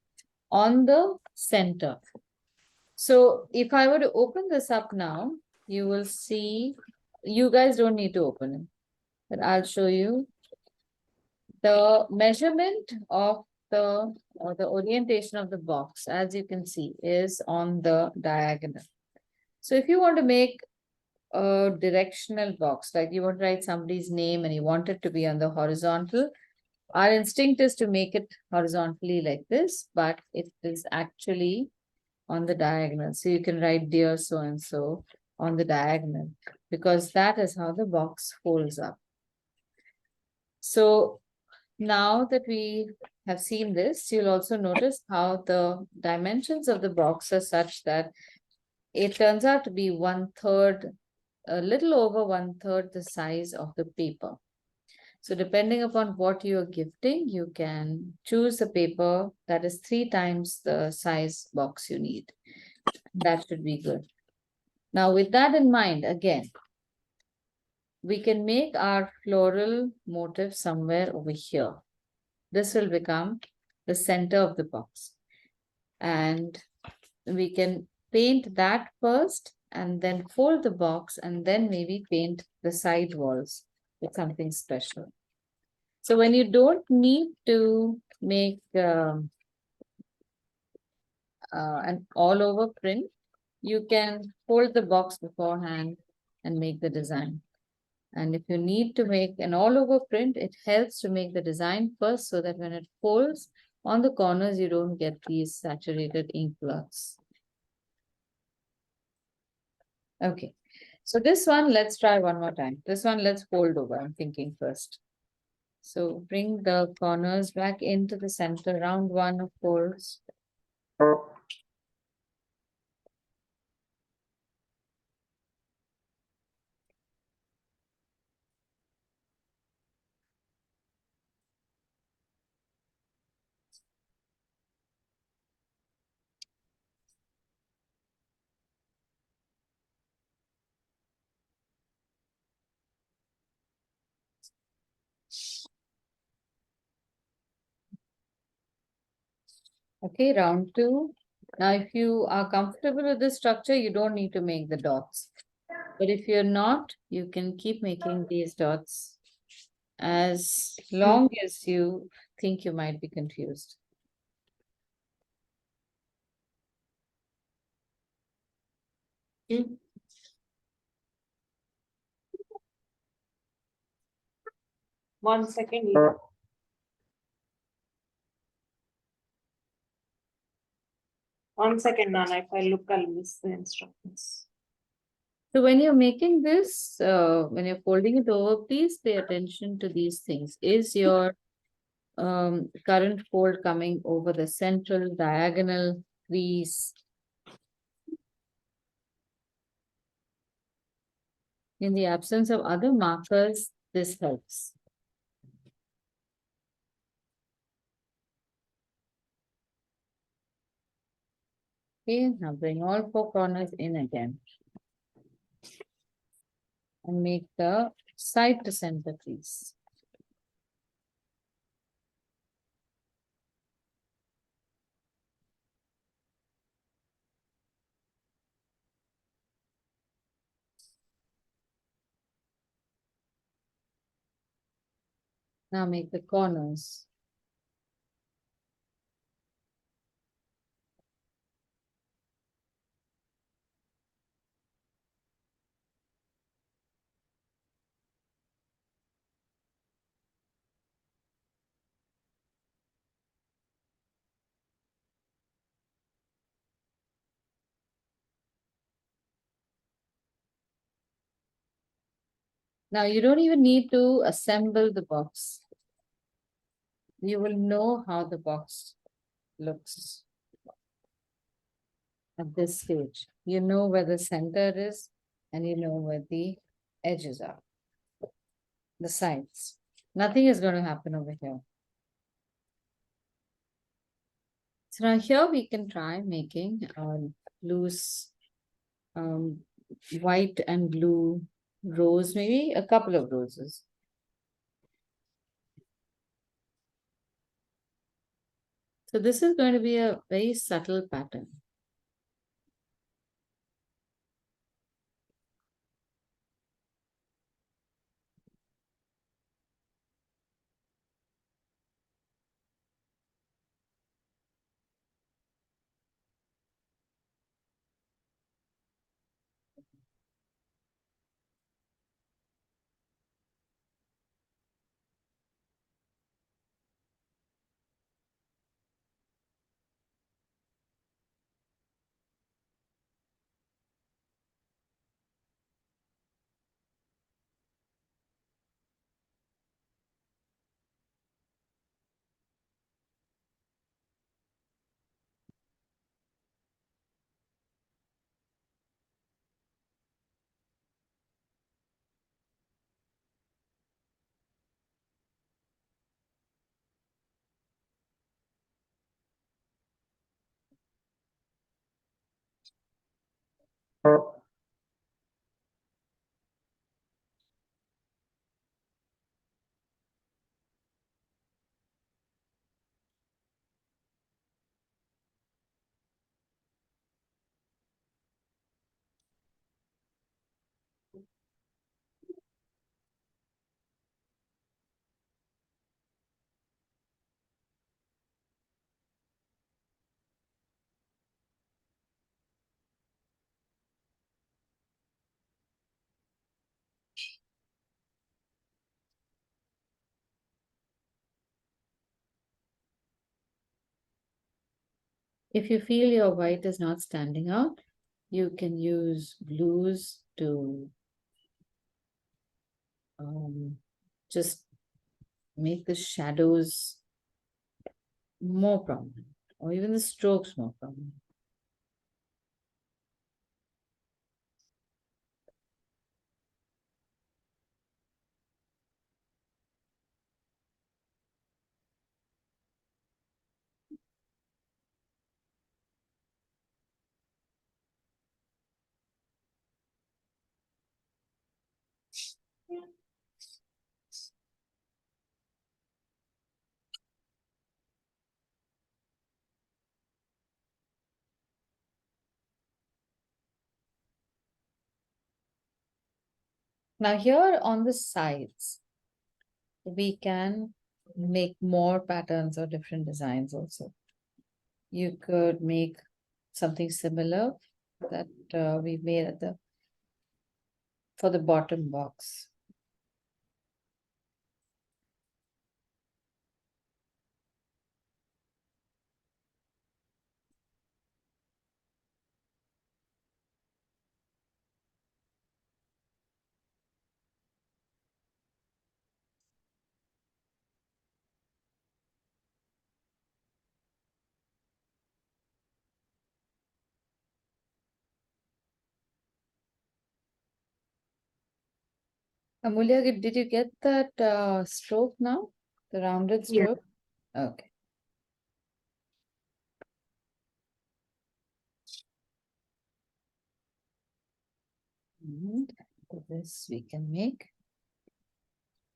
on the center. So if I were to open this up now, you will see, you guys don't need to open it, but I'll show you the measurement of the orientation of the box, as you can see, is on the diagonal. So if you want to make a directional box, like you want to write somebody's name and you want it to be on the horizontal, our instinct is to make it horizontally like this, but it is actually on the diagonal. So you can write dear so-and-so on the diagonal because that is how the box folds up. So now that we have seen this, you'll also notice how the dimensions of the box are such that it turns out to be 1/3, a little over 1/3 the size of the paper. So depending upon what you're gifting, you can choose a paper that is 3 times the size box you need. That should be good. Now with that in mind, again, we can make our floral motif somewhere over here. This will become the center of the box. And we can paint that first and then fold the box and then maybe paint the side walls with something special. So when you don't need to make an all over print, you can fold the box beforehand and make the design. And if you need to make an all over print, it helps to make the design first so that when it folds on the corners, you don't get these saturated ink blots. Okay, so this one, let's try one more time. This one, let's fold over, I'm thinking first. So bring the corners back into the center, round one of folds. Okay, round two. Now, if you are comfortable with this structure, you don't need to make the dots. But if you're not, you can keep making these dots as long as you think you might be confused. One second. One second, Nana. If I look, I'll miss the instructions. So when you're making this, when you're folding it over, please pay attention to these things. Is your current fold coming over the central diagonal crease? In the absence of other markers, this helps. Okay, now bring all four corners in again. And make the side to center crease. Now make the corners. Now you don't even need to assemble the box. You will know how the box looks at this stage. You know where the center is and you know where the edges are, the sides. Nothing is going to happen over here. So now here we can try making loose white and blue rose, maybe a couple of roses. So this is going to be a very subtle pattern. If you feel your white is not standing out, you can use blues to just make the shadows more prominent, or even the strokes more prominent. Now here on the sides, we can make more patterns or different designs also. You could make something similar that we made at for the bottom box. Amulya, did you get that stroke now? The rounded Yeah. stroke? Okay. And with this we can make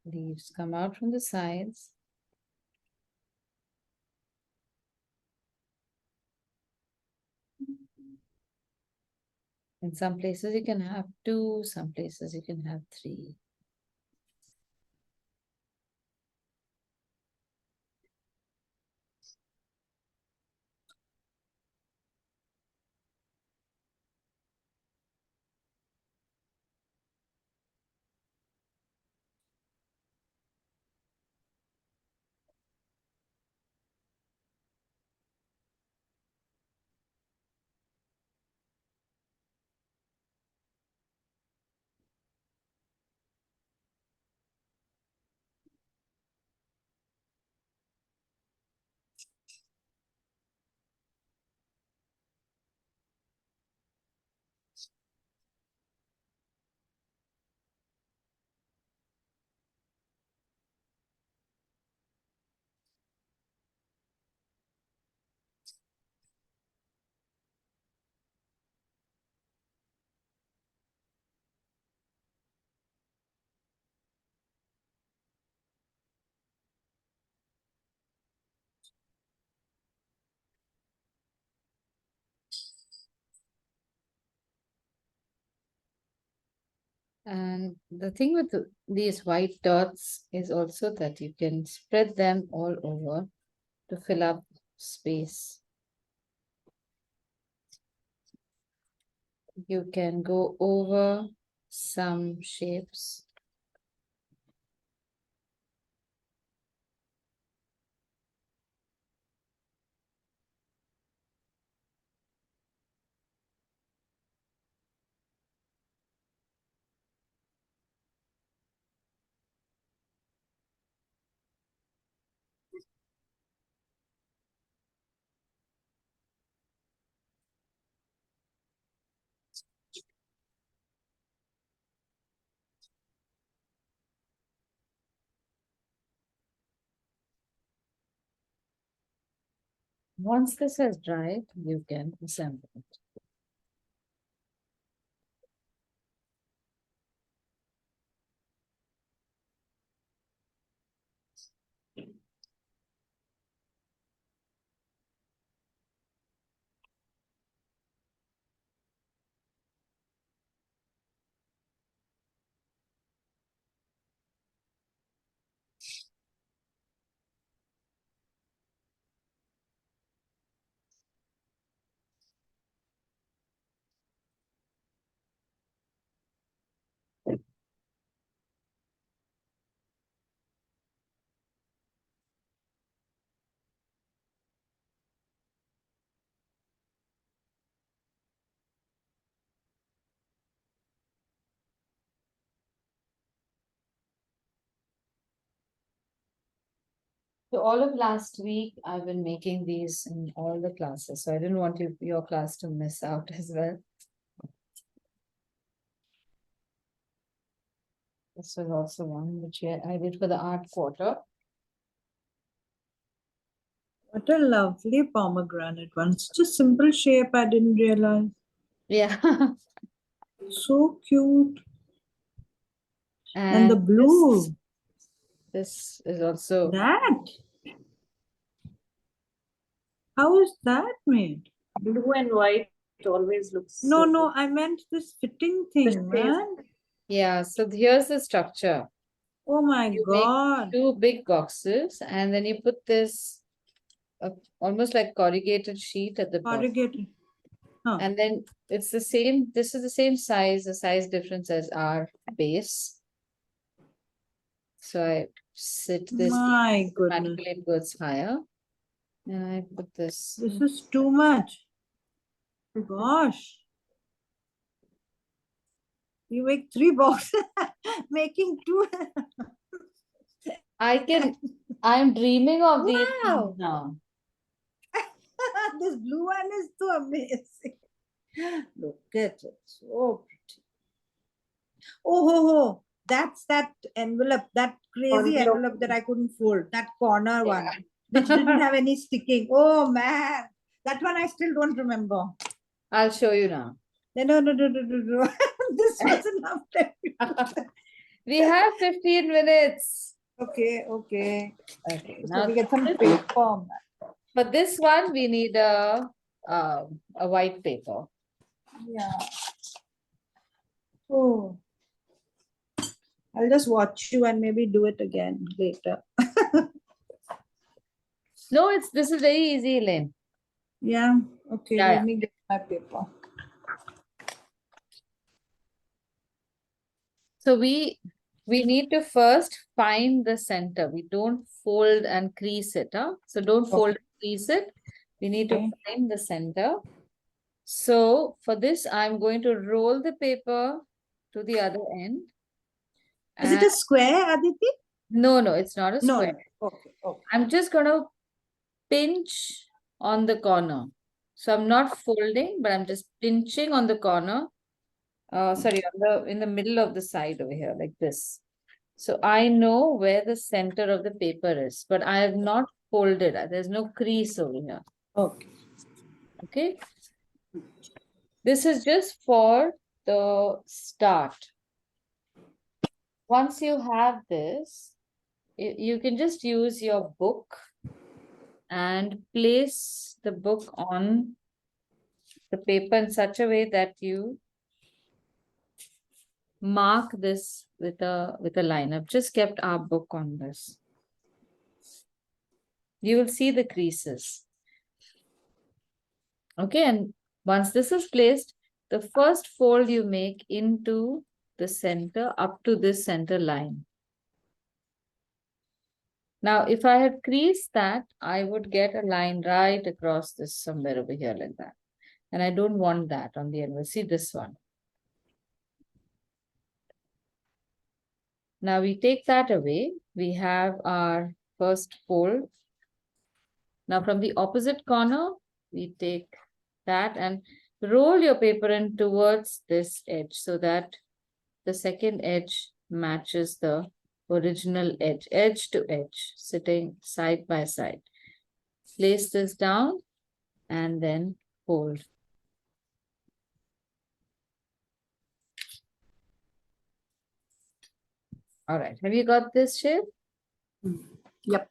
leaves come out from the sides. In some places you can have 2, some places you can have 3. And the thing with these white dots is also that you can spread them all over to fill up space. You can go over some shapes. Once this has dried, you can assemble it. So all of last week, I've been making these in all the classes. So I didn't want your class to miss out as well. This was also one which I did for the art quarter. What a lovely pomegranate one. Such a simple shape, I didn't realize. Yeah. So cute. And the blue. This is also, That? How is that made? Blue and white always looks. No, so no, I meant this fitting thing, shape. man. yeah. So here's the structure. Oh my You make God. two big boxes and then you put this almost like corrugated sheet at the bottom. Corrugated. Huh. And then it's the same, this is the same size, the size difference as our base. So I sit this, My goodness. automatically it goes higher. And I put this. This is too much. Gosh. You make 3 boxes, making 2. I'm dreaming of these Wow. things now. This blue one is so amazing. Look at it. So pretty. Oh, ho, ho. That's that envelope, that crazy Envelope. envelope that I couldn't fold. That corner one, which didn't have any sticking. Oh, man. That one I still don't remember. I'll show you now. No, no, no, no, no, no. This was enough time. We have 15 minutes. Okay, okay. Okay, So now we get some paper. for this one, we need a white paper. Yeah. Oh. I'll just watch you and maybe do it again later. No, this is very easy, Elaine. Yeah. Okay. Yeah, Let yeah. me get my paper. So we need to first find the center. We don't fold and crease it. Huh? So don't fold and crease it. We need to Okay. find the center. So for this, I'm going to roll the paper to the other end. Is it a square, Aditi? No, no, it's not a No, square. no. Okay. Okay. I'm just going to pinch on the corner. So I'm not folding, but I'm just pinching on the corner. Sorry, in the middle of the side over here, like this. So I know where the center of the paper is, but I have not folded. There's no crease over here. Okay. Okay. This is just for the start. Once you have this, you can just use your book and place the book on the paper in such a way that you mark this with a line. I've just kept our book on this. You will see the creases. Okay, and once this is placed, the first fold you make into the center up to this center line. Now, if I had creased that, I would get a line right across this somewhere over here like that. And I don't want that on the end. We'll see this one. Now we take that away. We have our first fold. Now from the opposite corner, we take that and roll your paper in towards this edge so that the second edge matches the original edge, edge to edge, sitting side by side. Place this down and then fold. All right, have you got this shape? Yep.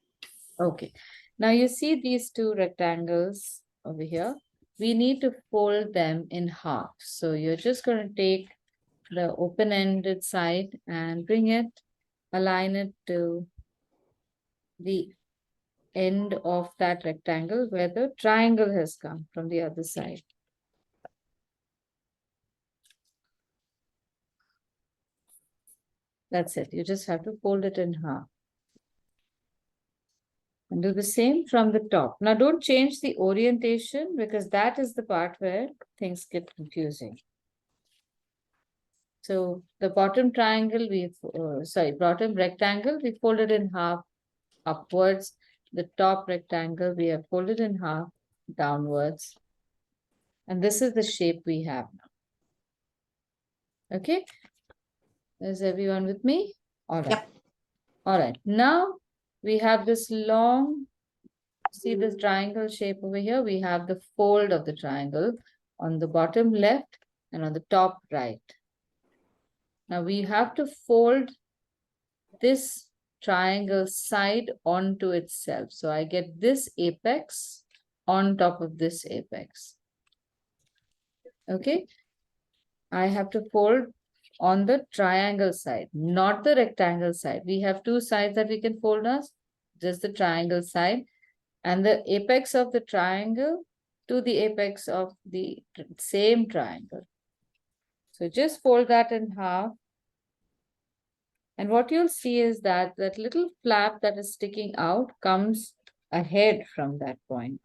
Okay, now you see these two rectangles over here. We need to fold them in half. So you're just going to take the open-ended side and bring it, align it to the end of that rectangle where the triangle has come from the other side. That's it. You just have to fold it in half. And do the same from the top. Now don't change the orientation because that is the part where things get confusing. So the bottom triangle, bottom rectangle, we folded in half upwards. the top rectangle, we have folded in half downwards. And this is the shape we have now. Okay. Is everyone with me? All right. Yep. All right. Now we have this long, see this triangle shape over here? We have the fold of the triangle on the bottom left and on the top right. Now we have to fold this triangle side onto itself. So I get this apex on top of this apex. Okay. I have to fold on the triangle side, not the rectangle side. We have two sides that we can fold us, just the triangle side and the apex of the triangle to the apex of the same triangle. So just fold that in half. And what you'll see is that that little flap that is sticking out comes ahead from that point.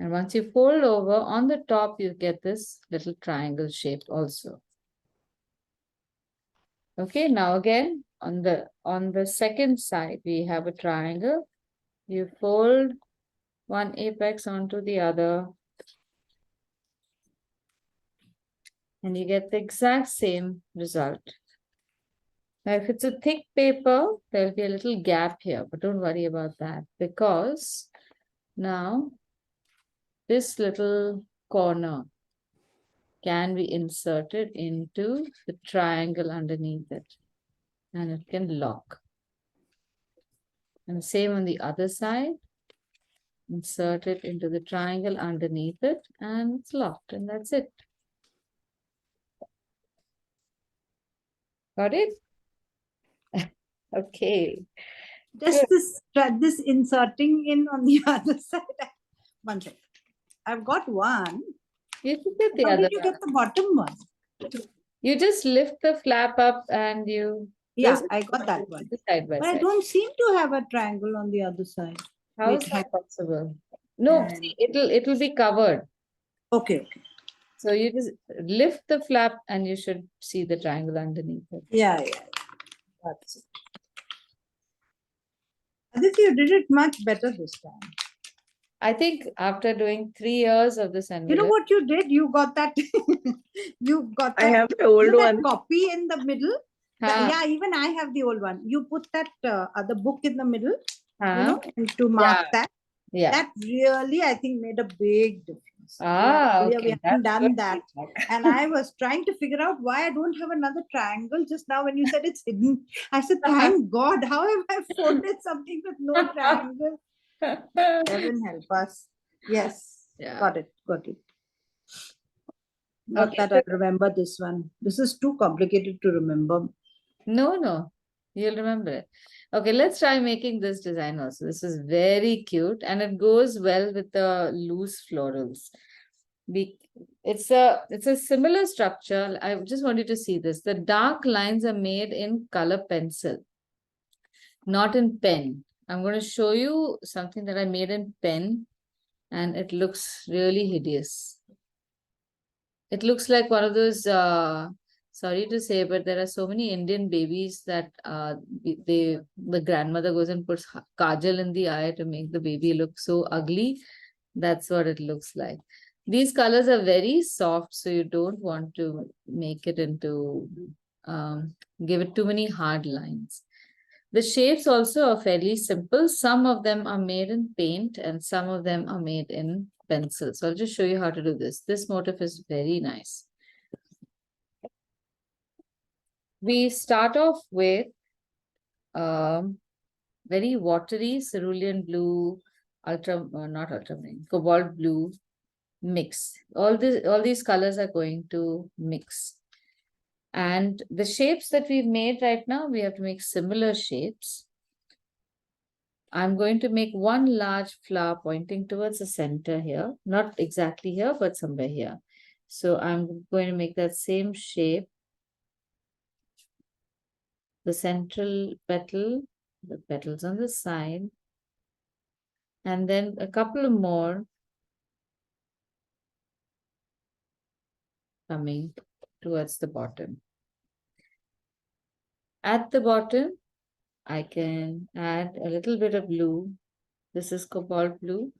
And once you fold over, on the top, you get this little triangle shape also. Okay, now again, on the second side, we have a triangle. You fold one apex onto the other. And you get the exact same result. Now, if it's a thick paper, there'll be a little gap here, but don't worry about that because now this little corner can be inserted into the triangle underneath it and it can lock. And same on the other side, insert it into the triangle underneath it and it's locked and that's it. Got it? Okay. Just Good. this inserting in on the other side. One second. I've got one. You should get the How other did you one. get the bottom one? You just lift the flap up and you Yeah, twist I got that one. side by But I side. don't seem to have a triangle on the other side. How Wait, is that possible? No, and- see, it'll be covered. Okay, okay. So you just lift the flap and you should see the triangle underneath it. Yeah, yeah. That's it. Aditi, you did it much better this time. I think after doing 3 years of this You know envelope, what you did? You got that. You got I that. have the old You know that one. copy in the middle. huh, Yeah, even I have the old one. You put that other book in the middle. huh, You know, and to mark that. yeah. That really, I think, made a big difference. Ah, Earlier okay. we hadn't That's done good that. feedback. And I was trying to figure out why I don't have another triangle. Just now, when you said it's hidden, I said, thank God, how have I folded something with no triangle? Heaven help us. Yes, Yeah. got it, got it. Not Okay, that I remember this one. This is too complicated to remember. No, you'll remember it. Okay, let's try making this design also. This is very cute and it goes well with the loose florals. It's a similar structure. I just want you to see this. The dark lines are made in color pencil, not in pen. I'm going to show you something that I made in pen and it looks really hideous. It looks like one of those, sorry to say, but there are so many Indian babies that the grandmother goes and puts kajal in the eye to make the baby look so ugly. That's what it looks like. These colors are very soft, so you don't want to make it into, give it too many hard lines. The shapes also are fairly simple. Some of them are made in paint and some of them are made in pencil. So I'll just show you how to do this. This motif is very nice. We start off with very watery cerulean blue, not ultramarine, cobalt blue mix. All these colors are going to mix. And the shapes that we've made right now, we have to make similar shapes. I'm going to make one large flower pointing towards the center here, not exactly here, but somewhere here. So I'm going to make that same shape. The central petal, the petals on the side. And then a couple more coming towards the bottom. At the bottom, I can add a little bit of blue. This is cobalt blue.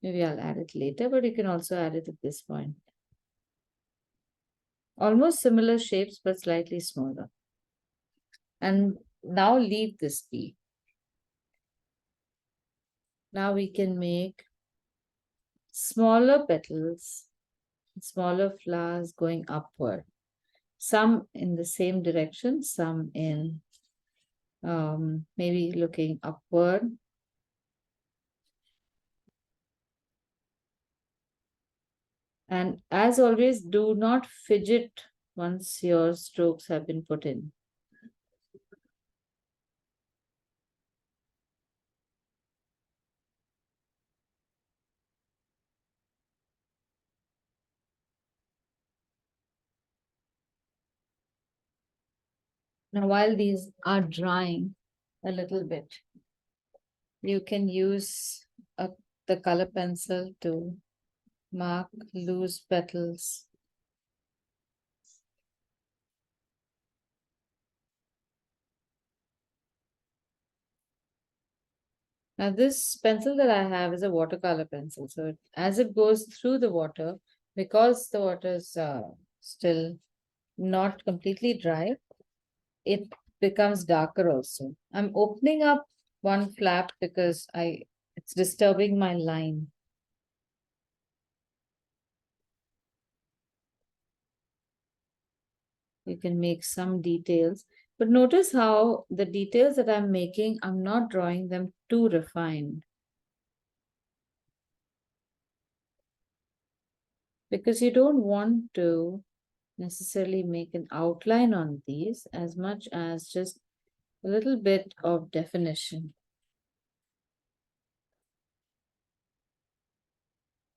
Maybe I'll add it later, but you can also add it at this point. Almost similar shapes, but slightly smaller. And now leave this be. Now we can make smaller petals, smaller flowers going upward. Some in the same direction, some in maybe looking upward. And as always, do not fidget once your strokes have been put in. Now, while these are drying a little bit, you can use the color pencil to mark loose petals. Now, this pencil that I have is a watercolor pencil. So as it goes through the water, because the water is still not completely dry, it becomes darker also. I'm opening up one flap because it's disturbing my line. You can make some details, but notice how the details that I'm making, I'm not drawing them too refined. Because you don't want to necessarily make an outline on these as much as just a little bit of definition.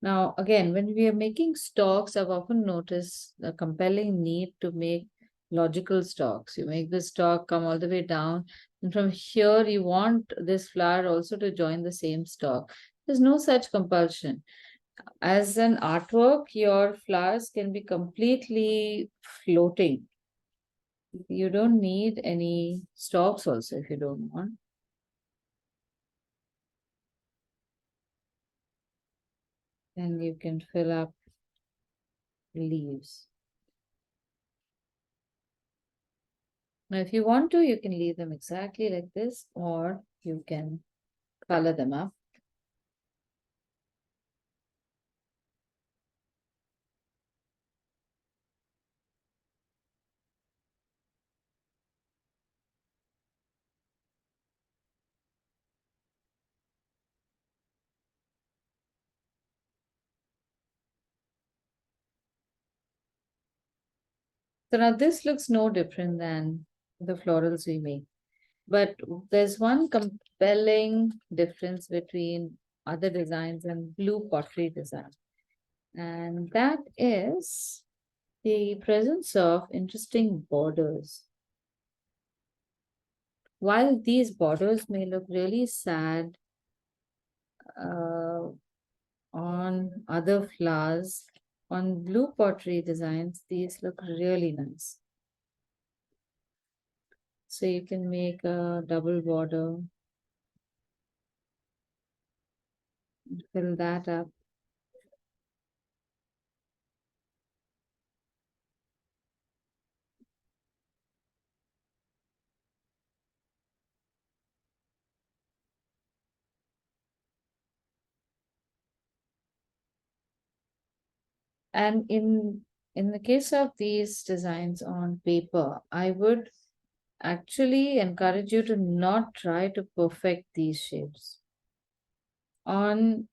Now, again, when we are making stalks, I've often noticed the compelling need to make logical stalks. You make the stalk come all the way down, and from here, you want this flower also to join the same stalk. There's no such compulsion. As an artwork, your flowers can be completely floating. You don't need any stalks also if you don't want. And you can fill up leaves. Now, if you want to, you can leave them exactly like this, or you can color them up. So now this looks no different than the florals we make. But there's one compelling difference between other designs and blue pottery design. And that is the presence of interesting borders. While these borders may look really sad on other flowers, on blue pottery designs, these look really nice. So you can make a double border, fill that up. And in the case of these designs on paper, I would actually encourage you to not try to perfect these shapes. On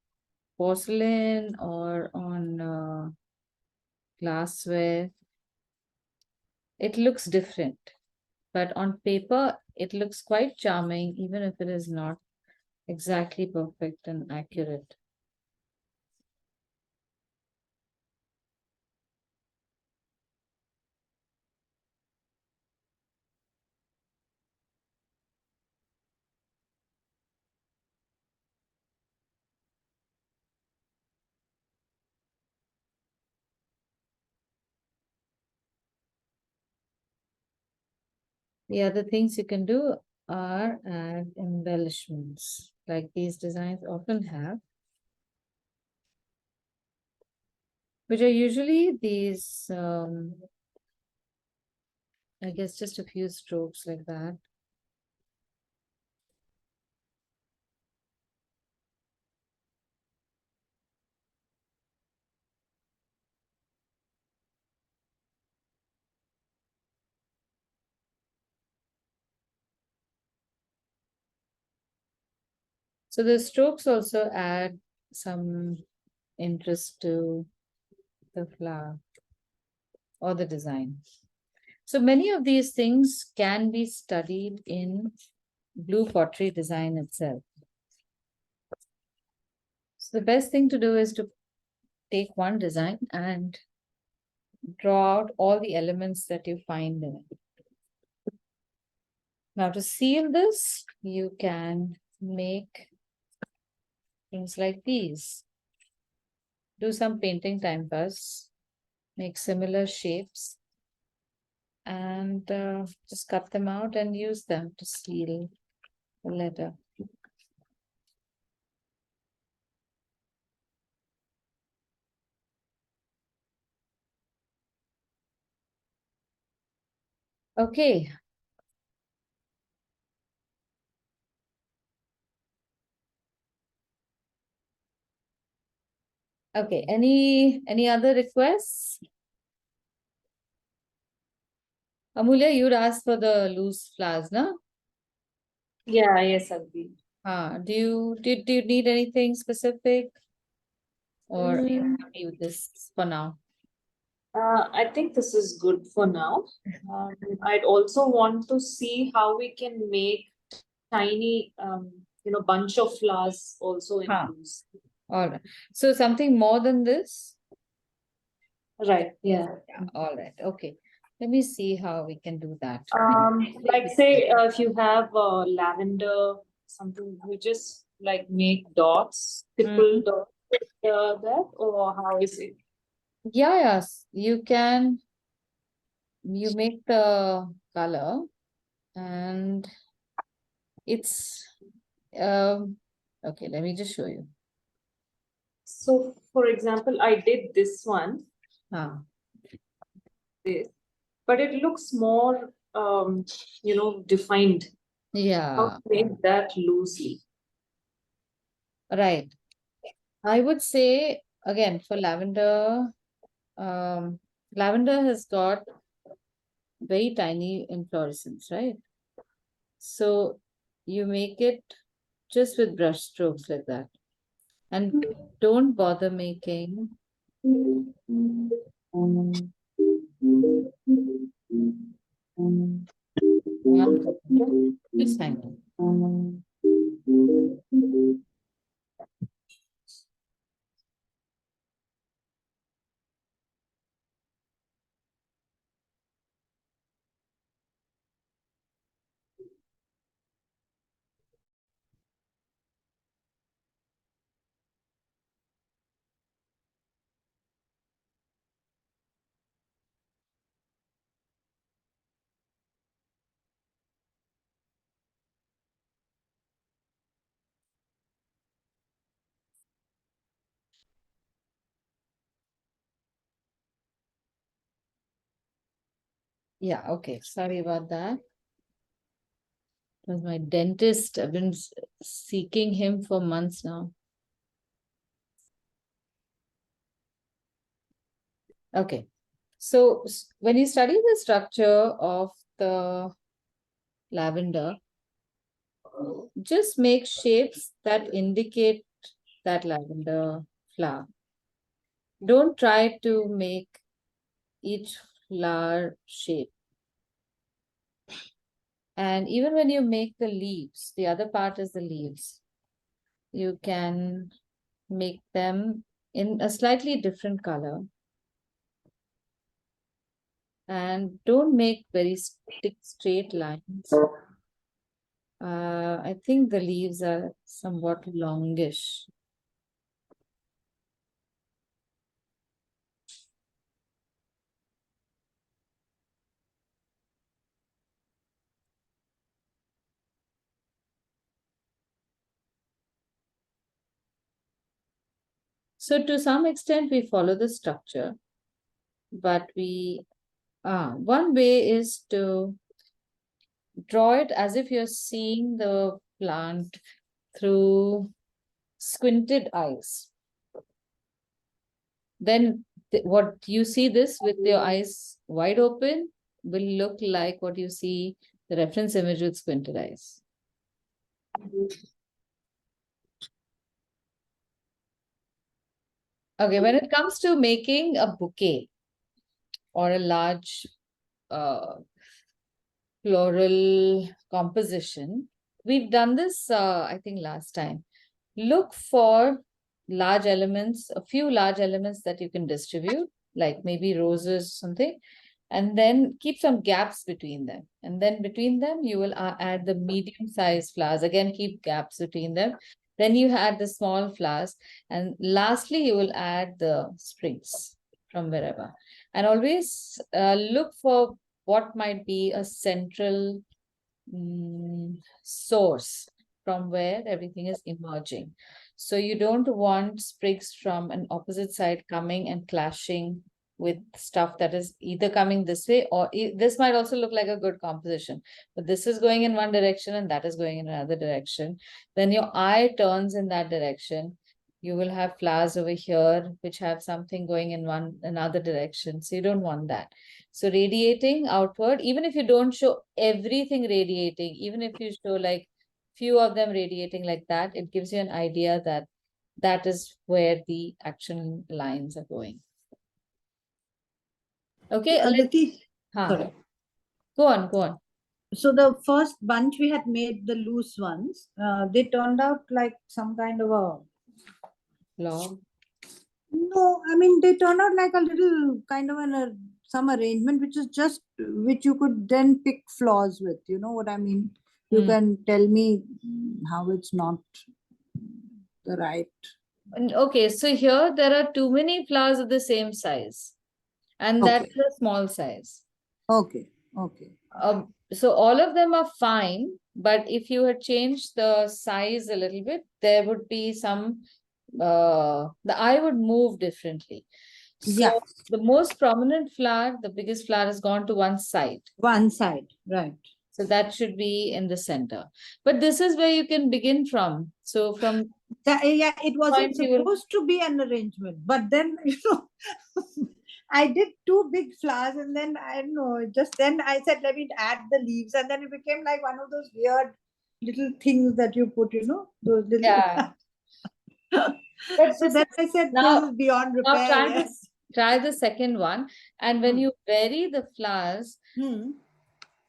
porcelain or on glassware, it looks different. But on paper, it looks quite charming, even if it is not exactly perfect and accurate. The other things you can do are add embellishments, like these designs often have, which are usually these, I guess, just a few strokes like that. So the strokes also add some interest to the flower or the design. So many of these things can be studied in blue pottery design itself. So the best thing to do is to take one design and draw out all the elements that you find in it. Now to seal this, you can make things like these. Do some painting time pass, make similar shapes, and just cut them out and use them to seal the letter. Okay. Okay, any other requests? Amulya, you'd asked for the loose flowers, no? Yeah, yes, Aditi. Do you need anything specific? Or are you Mm, happy with this for now? I think this is good for now. I'd also want to see how we can make tiny, bunch of flowers also in Huh. use. All right. So something more than this? Right, yeah. Yeah, all right. Okay. Let me see how we can do that. Like say, if you have lavender, something, we just like make dots, triple Mhm. dots, that, or how is it? Yeah, yes. You can, you make the color and it's okay, let me just show you. So, for example, I did this one, Ah, this, but it looks more, defined. How yeah, to make that loosely? right. I would say again for lavender, lavender has got very tiny inflorescence, right? So you make it just with brush strokes like that. And don't bother making one second. Just hang on. Yeah, okay. Sorry about that. It was my dentist. I've been seeking him for months now. Okay. So when you study the structure of the lavender, just make shapes that indicate that lavender flower. Don't try to make each flower shape. And even when you make the leaves, the other part is the leaves, you can make them in a slightly different color. And don't make very straight lines. I think the leaves are somewhat longish. So to some extent, we follow the structure, but one way is to draw it as if you're seeing the plant through squinted eyes. Then what you see this with your eyes wide open will look like what you see the reference image with squinted eyes. Okay, when it comes to making a bouquet or a large floral composition, we've done this, I think, last time. Look for large elements, a few large elements that you can distribute, like maybe roses, something, and then keep some gaps between them. And then between them, you will add the medium-sized flowers. Again, keep gaps between them. Then you add the small flowers. And lastly, you will add the sprigs from wherever. And always look for what might be a central source from where everything is emerging. So you don't want sprigs from an opposite side coming and clashing with stuff that is either coming this way, or this might also look like a good composition, but this is going in one direction and that is going in another direction. Then your eye turns in that direction. You will have flowers over here which have something going in another direction. So you don't want that. So radiating outward, even if you don't show everything radiating, even if you show like few of them radiating like that, it gives you an idea that that is where the action lines are going. Okay, Aditi, huh. sorry. Go on. So the first bunch we had made, the loose ones, they turned out like some kind of a Log. no, I mean they turned out like a little kind of some arrangement which is just which you could then pick flaws with. You know what I mean? You can tell me how it's not the right. Okay, so here there are too many flowers of the same size, and that's Okay. a small size. Okay. So all of them are fine, but if you had changed the size a little bit, there would be some, the eye would move differently. So Yeah. the most prominent flower, the biggest flower, has gone to one side. One side, right. So that should be in the center. But this is where you can begin from. So from Yeah, it wasn't point you will- supposed to be an arrangement, but then I did two big flowers, and then I don't know, just then I said let me add the leaves, and then it became like one of those weird little things that you put, those little. Yeah. So then I said now- this is beyond now repair. try the second one, and when you vary the flowers,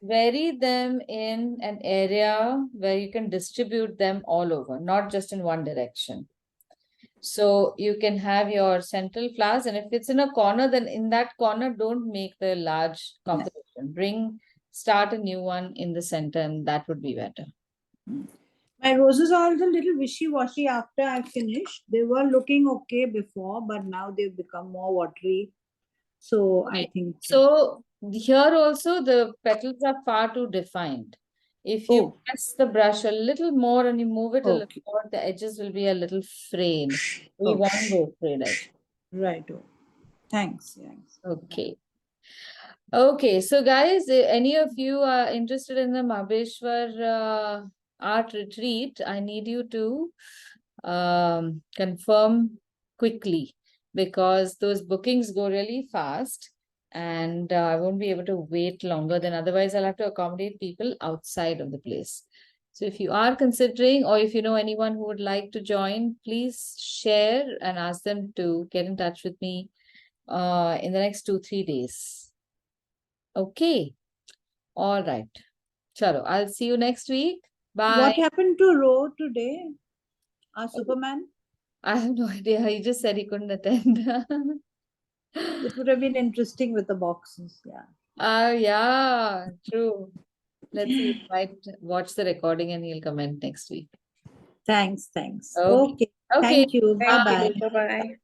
vary them in an area where you can distribute them all over, not just in one direction. So you can have your central flowers, and if it's in a corner, then in that corner, don't make the large composition. Start a new one in the center, and that would be better. My roses are also a little wishy-washy after I finished. They were looking okay before, but now they've become more watery. So I think so. Here also the petals are far too defined. If you press the brush a little more and you move it a little more, the edges will be a little frayed. We want those frayed edges. Right. Thanks. Okay. Okay, so guys, any of you are interested in the Mahbeshwar art retreat, I need you to confirm quickly, because those bookings go really fast, and I won't be able to wait longer. Then otherwise I'll have to accommodate people outside of the place. So if you are considering, or if you know anyone who would like to join, please share and ask them to get in touch with me in the next 2-3 days. Okay. All right. Chalo, I'll see you next week. Bye. What happened to Ro today? Our Superman? I have no idea. He just said he couldn't attend. It would have been interesting with the boxes. Yeah. Yeah, true. Let's see. He might watch the recording and he'll comment next week. Thanks. Okay. Okay. Thank you. Bye-bye. Bye-bye.